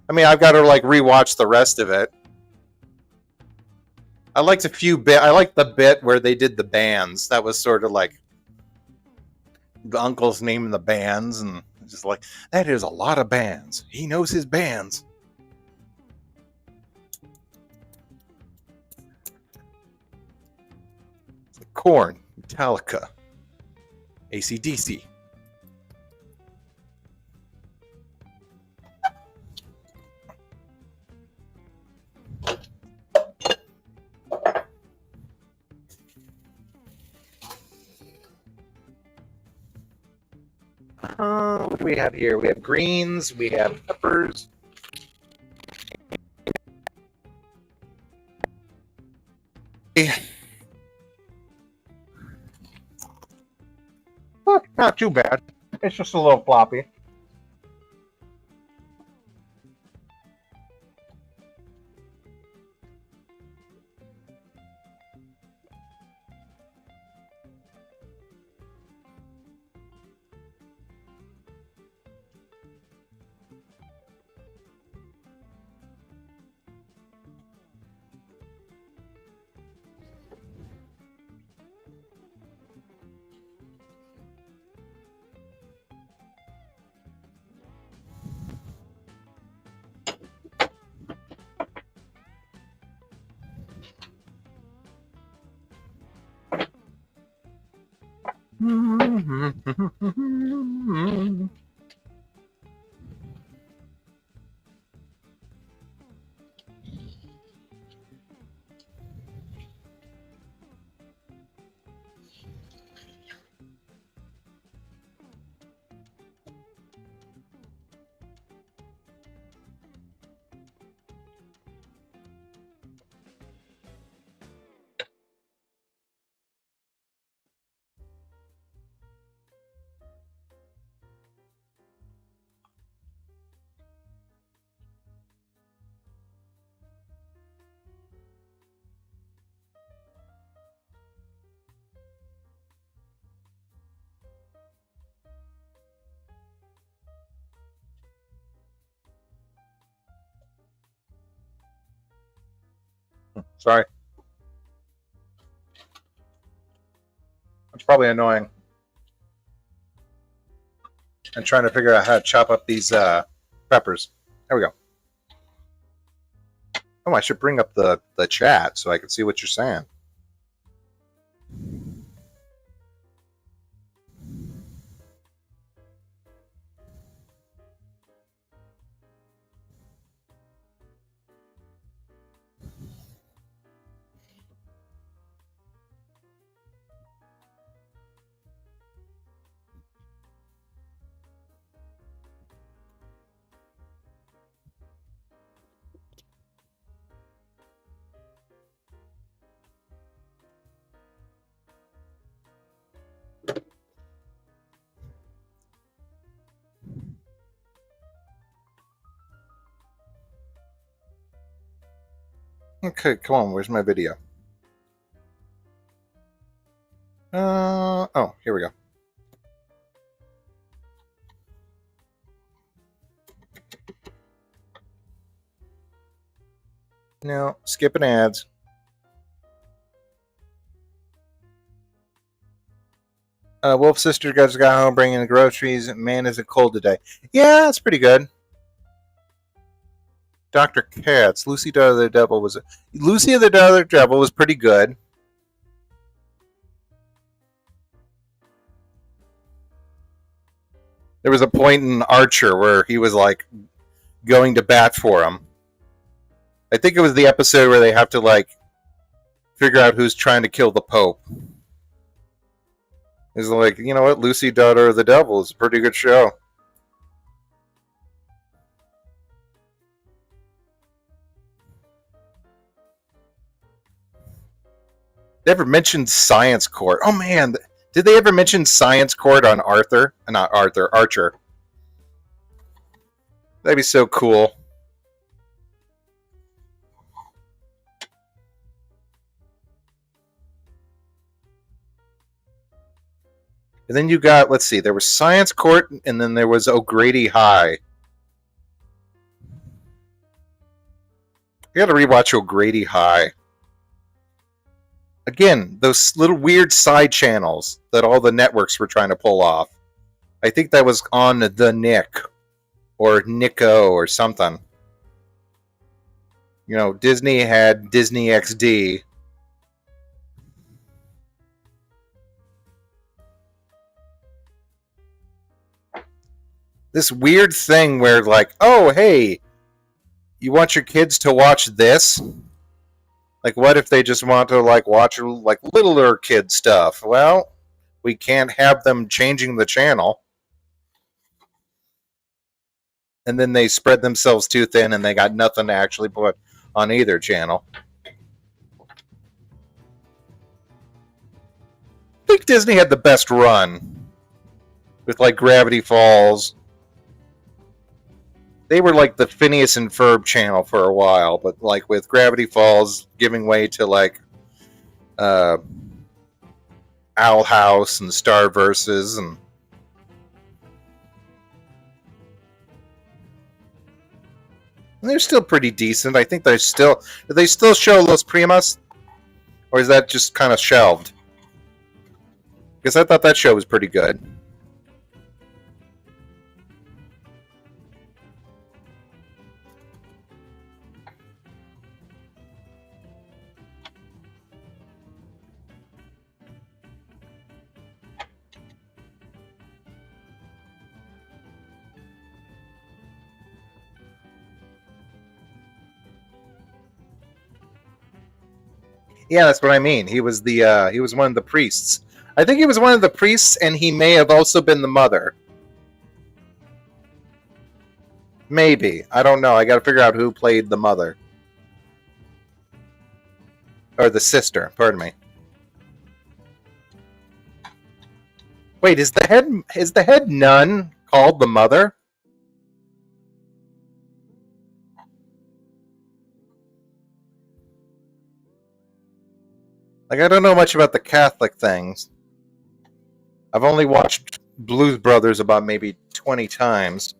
Speaker 1: I mean, I've got to like rewatch the rest of it. I liked a few bit. I liked the bit where they did the bands. That was sort of like the uncle's naming the bands, and just like that is a lot of bands. He knows his bands. Korn, Metallica, AC/DC. What do we have here? We have greens, we have peppers. Well, not too bad. It's just a little floppy. Sorry. It's probably annoying. I'm trying to figure out how to chop up these peppers. There we go. Oh, I should bring up the chat so I can see what you're saying. Okay, come on. Where's my video? Oh, here we go. No, skipping ads. Wolf's sister just got home bringing the groceries. Man, is it cold today? Yeah, it's pretty good. Dr. Katz. Lucy Daughter of the Devil was Lucy of the Daughter of the Devil was pretty good. There was a point in Archer where he was like going to bat for him. I think it was the episode where they have to like figure out who's trying to kill the Pope. It's like, you know what, Lucy, Daughter of the Devil is a pretty good show. They ever mentioned Science Court? Oh man, did they ever mention Science Court on Arthur? Not Arthur, Archer. That'd be so cool. And then you got, let's see, there was Science Court, and then there was O'Grady High. You gotta rewatch O'Grady High. Again, those little weird side channels that all the networks were trying to pull off. I think that was on the Nick or Nico or something. You know, Disney had Disney XD. This weird thing where, like, oh, hey, you want your kids to watch this? Like, what if they just want to, like, watch, like, littler kid stuff? Well, we can't have them changing the channel. And then they spread themselves too thin and they got nothing to actually put on either channel. I think Disney had the best run with, like, Gravity Falls. They were like the Phineas and Ferb channel for a while, but like with Gravity Falls giving way to like Owl House and Star Versus, and they're still pretty decent. I think do they still show Los Primas, or is that just kind of shelved? Because I thought that show was pretty good. Yeah, that's what I mean. He was one of the priests. I think he was one of the priests, and he may have also been the mother. Maybe. I don't know. I got to figure out who played the mother. Or the sister, pardon me. Wait, is the head nun called the mother? Like, I don't know much about the Catholic things. I've only watched Blues Brothers about maybe 20 times.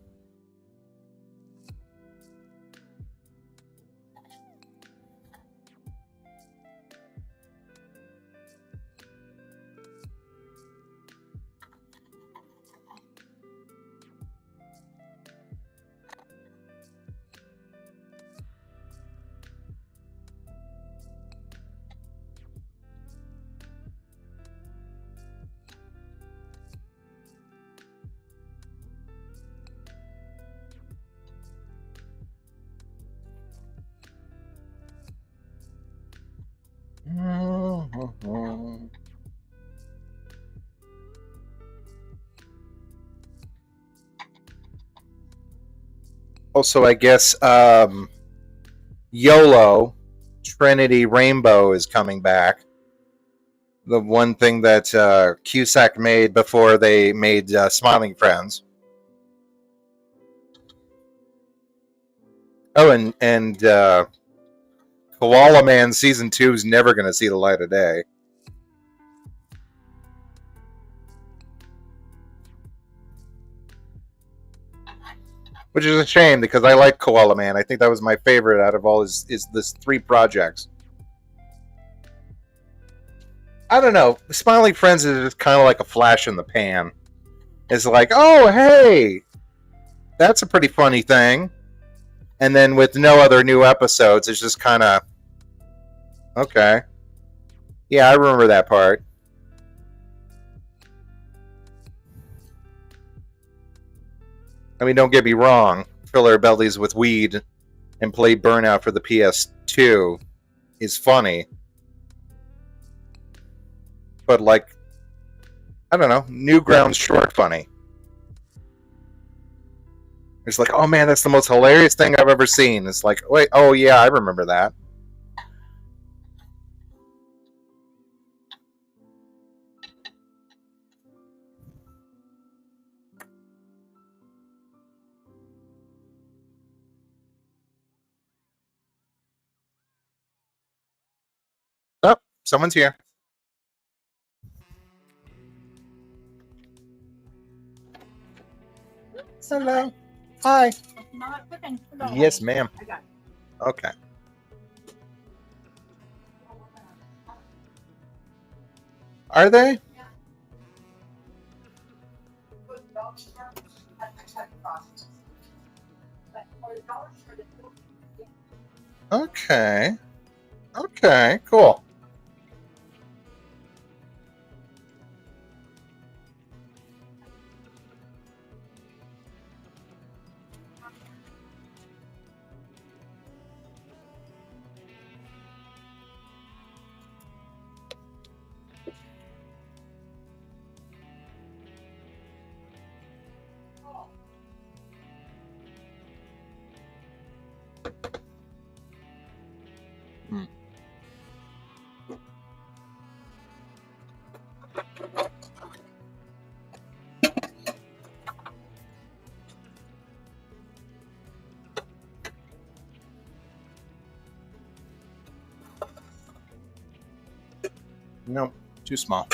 Speaker 1: Also, I guess YOLO, Trinity Rainbow, is coming back. The one thing that Cusack made before they made Smiling Friends. Oh, and Koala Man Season 2 is never going to see the light of day. Which is a shame, because I like Koala Man. I think that was my favorite out of all his this 3 projects. I don't know. Smiling Friends is just kind of like a flash in the pan. It's like, oh, hey, that's a pretty funny thing. And then with no other new episodes, it's just kind of okay. Yeah, I remember that part. I mean, don't get me wrong. Fill our bellies with weed and play Burnout for the PS2 is funny. But, like, I don't know, Newgrounds short funny. It's like, oh man, that's the most hilarious thing I've ever seen. It's like, wait, oh yeah, I remember that. Oh, someone's here. Hello. Hi. Yes, ma'am. Okay. Are they? Okay. Okay, cool. Hmm. Nope, too small.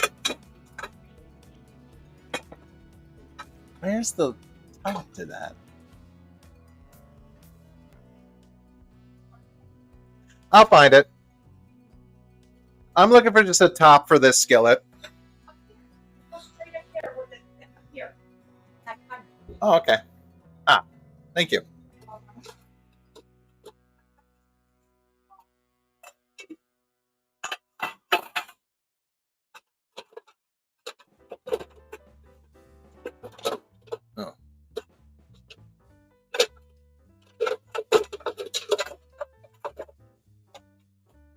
Speaker 1: Where's the top to that? I'll find it. I'm looking for just a top for this skillet. Oh, okay. Ah, thank you. Oh.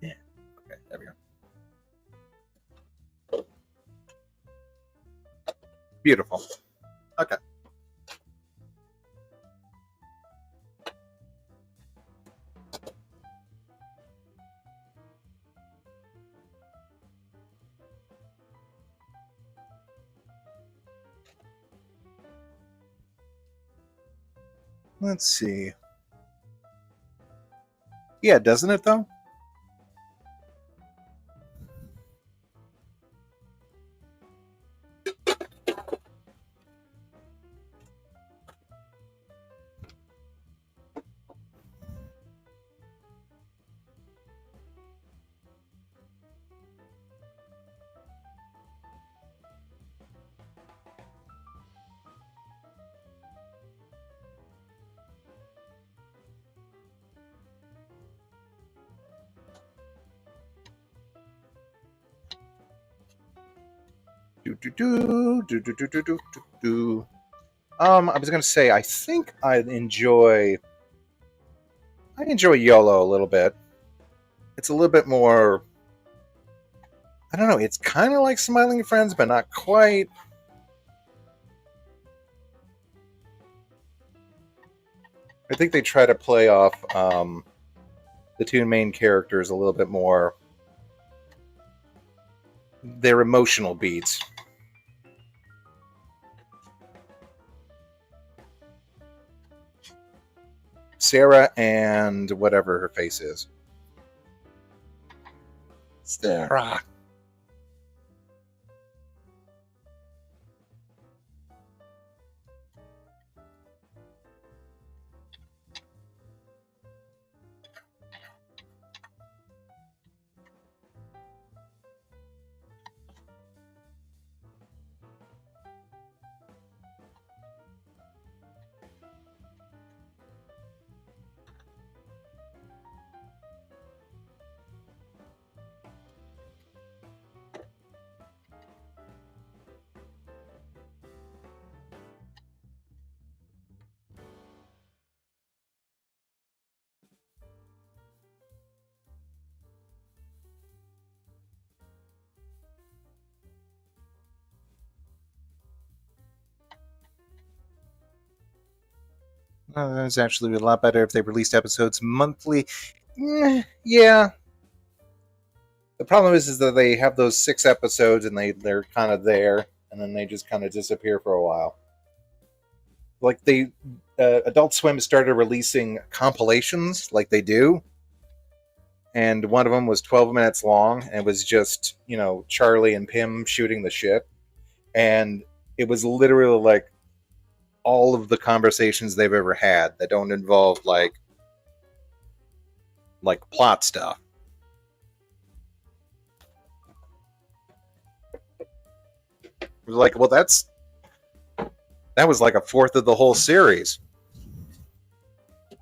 Speaker 1: Yeah. Okay, there we go. Beautiful. Okay. Let's see. Yeah, doesn't it though? I was gonna say, I think I enjoy YOLO a little bit. It's a little bit more. I don't know. It's kind of like Smiling Friends, but not quite. I think they try to play off the two main characters a little bit more. Their emotional beats. Sarah and whatever her face is. Sarah. It's actually a lot better if they released episodes monthly. Yeah. The problem is that they have those 6 episodes and they're kind of there, and then they just kind of disappear for a while. Like Adult Swim started releasing compilations, like they do, and one of them was 12 minutes long, and it was just Charlie and Pim shooting the shit, and it was literally like all of the conversations they've ever had that don't involve like plot stuff. It was like, well, that was like a fourth of the whole series.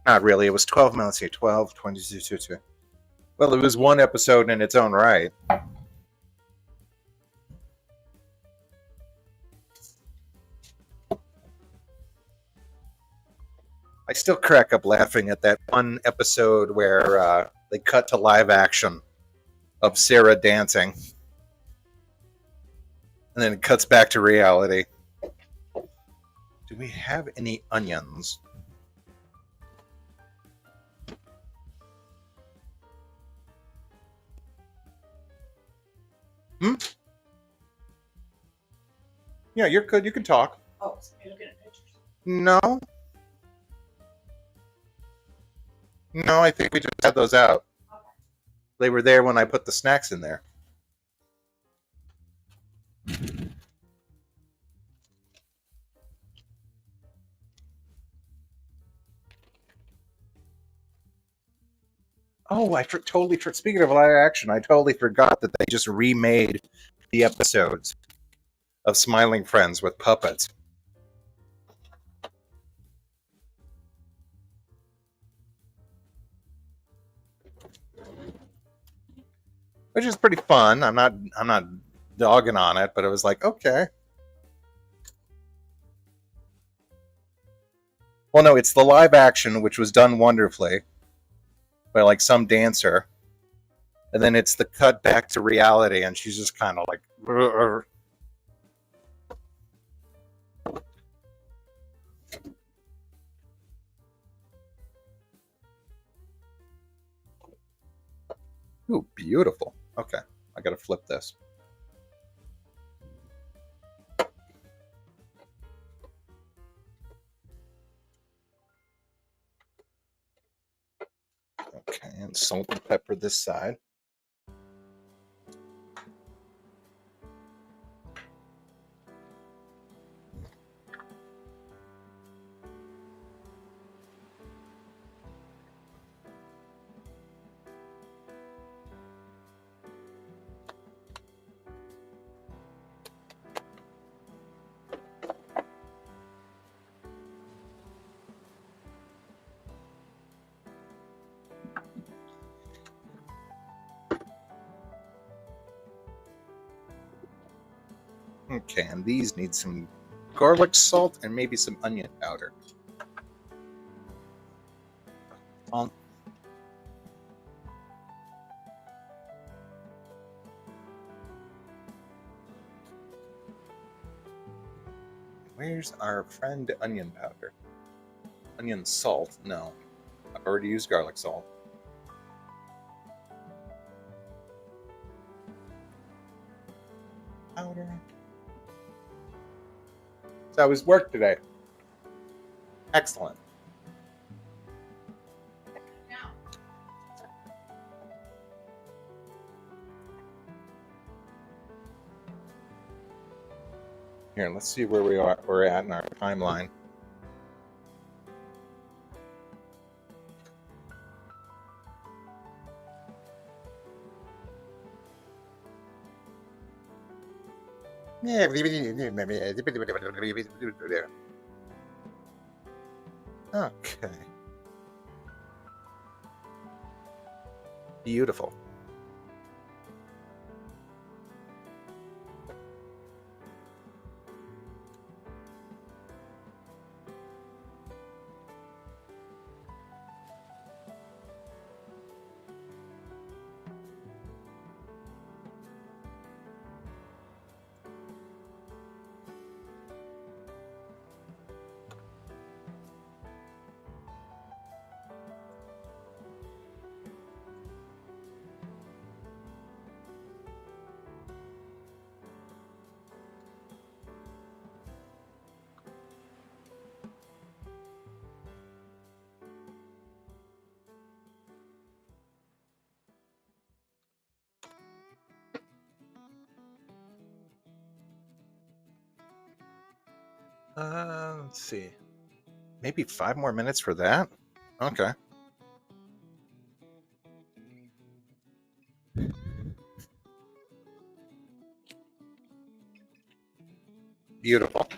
Speaker 1: Not really. It was 12 minutes here. 12, 22. Well, it was one episode in its own right. I still crack up laughing at that one episode where they cut to live action of Sarah dancing. And then it cuts back to reality. Do we have any onions? Yeah, you're good. You can talk.
Speaker 2: Oh, so you're looking at pictures?
Speaker 1: No. No, I think we just had those out.
Speaker 2: Okay.
Speaker 1: They were there when I put the snacks in there. Oh, speaking of live action, I totally forgot that they just remade the episodes of Smiling Friends with puppets. Which is pretty fun. I'm not dogging on it, but it was like, okay. Well, no, it's the live action, which was done wonderfully by like some dancer. And then it's the cut back to reality, and she's just kind of like, "Rrr." Ooh, beautiful. Okay, I gotta flip this. Okay, and salt and pepper this side. Okay, and these need some garlic salt and maybe some onion powder. Where's our friend onion powder? Onion salt? No. I've already used garlic salt. Powder. So how was work today? Excellent.
Speaker 2: Now,
Speaker 1: Here, let's see where we're at in our timeline. Okay. Beautiful. Let's see. Maybe 5 more minutes for that? Okay. Beautiful.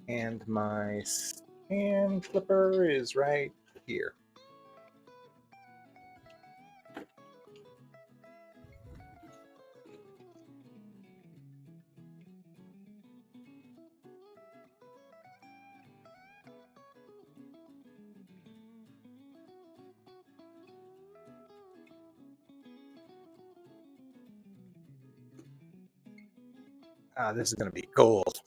Speaker 1: And my sand clipper is right here. Ah, this is going to be gold.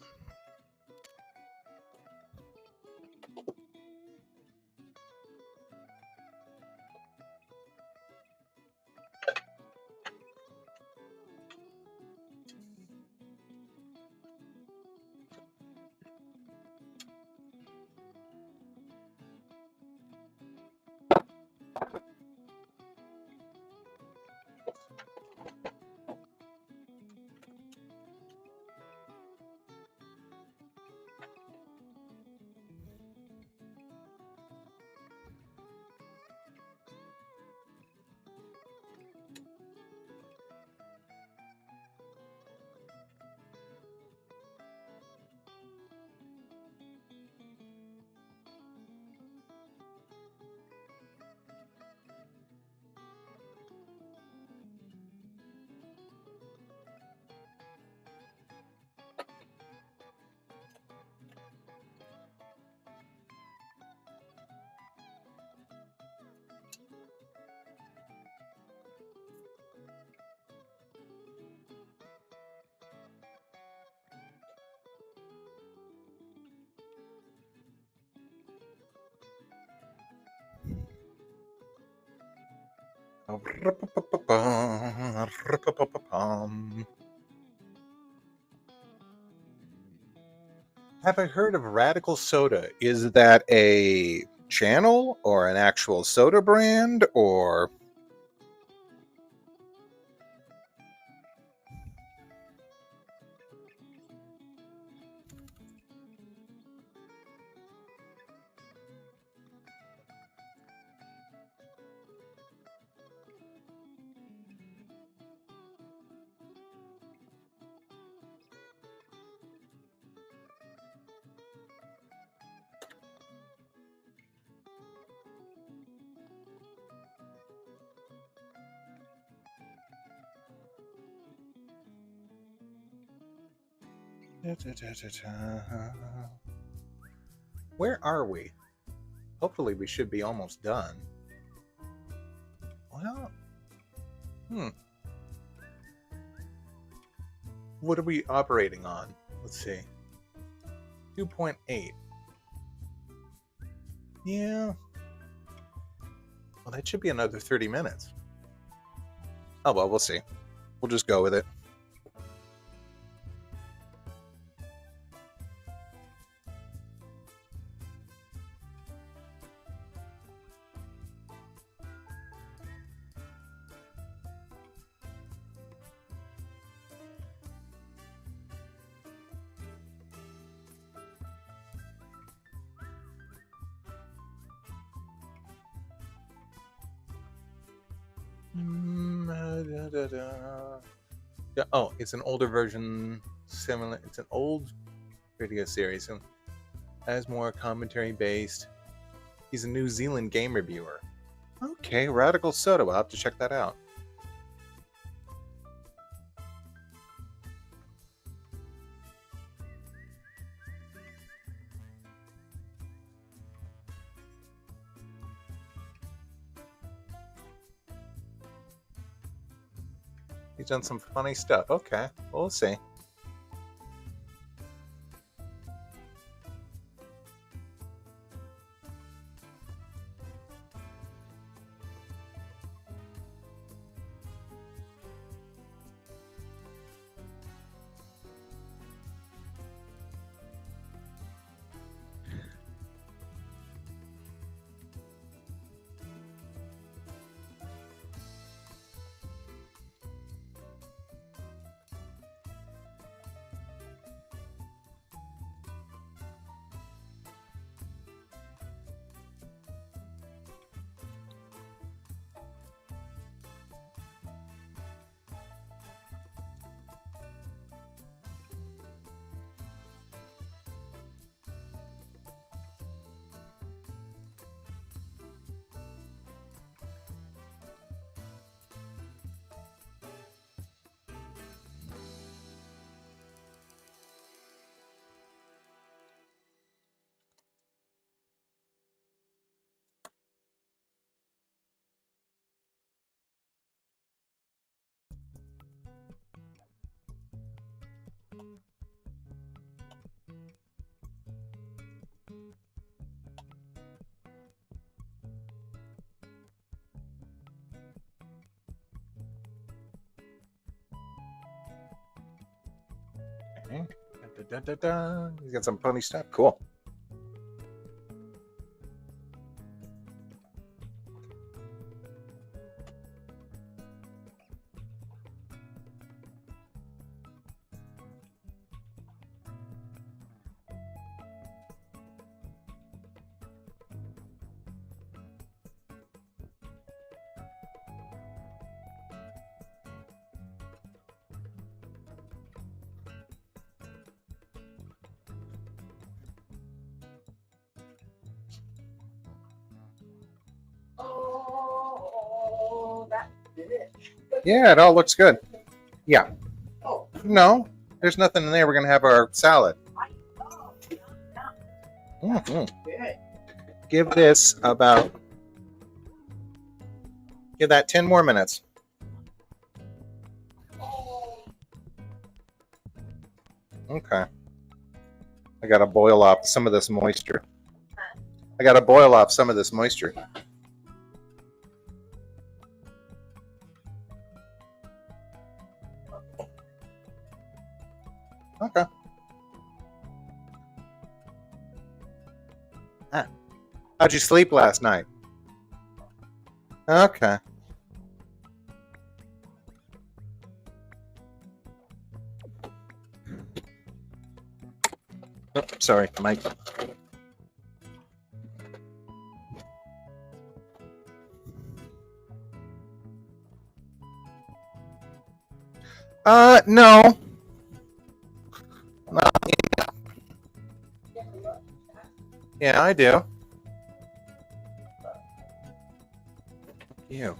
Speaker 1: Have I heard of Radical Soda? Is that a channel or an actual soda brand or? Where are we? Hopefully we should be almost done. Well, what are we operating on? Let's see. 2.8. Yeah. Well, that should be another 30 minutes. Oh, well, we'll see. We'll just go with it. Yeah, oh, it's an older version. Similar. It's an old video series. And has more commentary based. He's a New Zealand game reviewer. Okay, Radical Soda. We'll have to check that out. He's done some funny stuff. Okay, we'll see. Okay. He's got some pony stuff. Cool.
Speaker 2: Oh, that's it.
Speaker 1: Yeah, it all looks good. Yeah.
Speaker 2: Oh,
Speaker 1: No, there's nothing in there. We're gonna have our salad. Mhm.
Speaker 2: good.
Speaker 1: Give that 10 more minutes. Okay. I gotta boil off some of this moisture. Okay. Ah. How'd you sleep last night? Okay. Oh, sorry, Mike. No. Yeah, I do. You.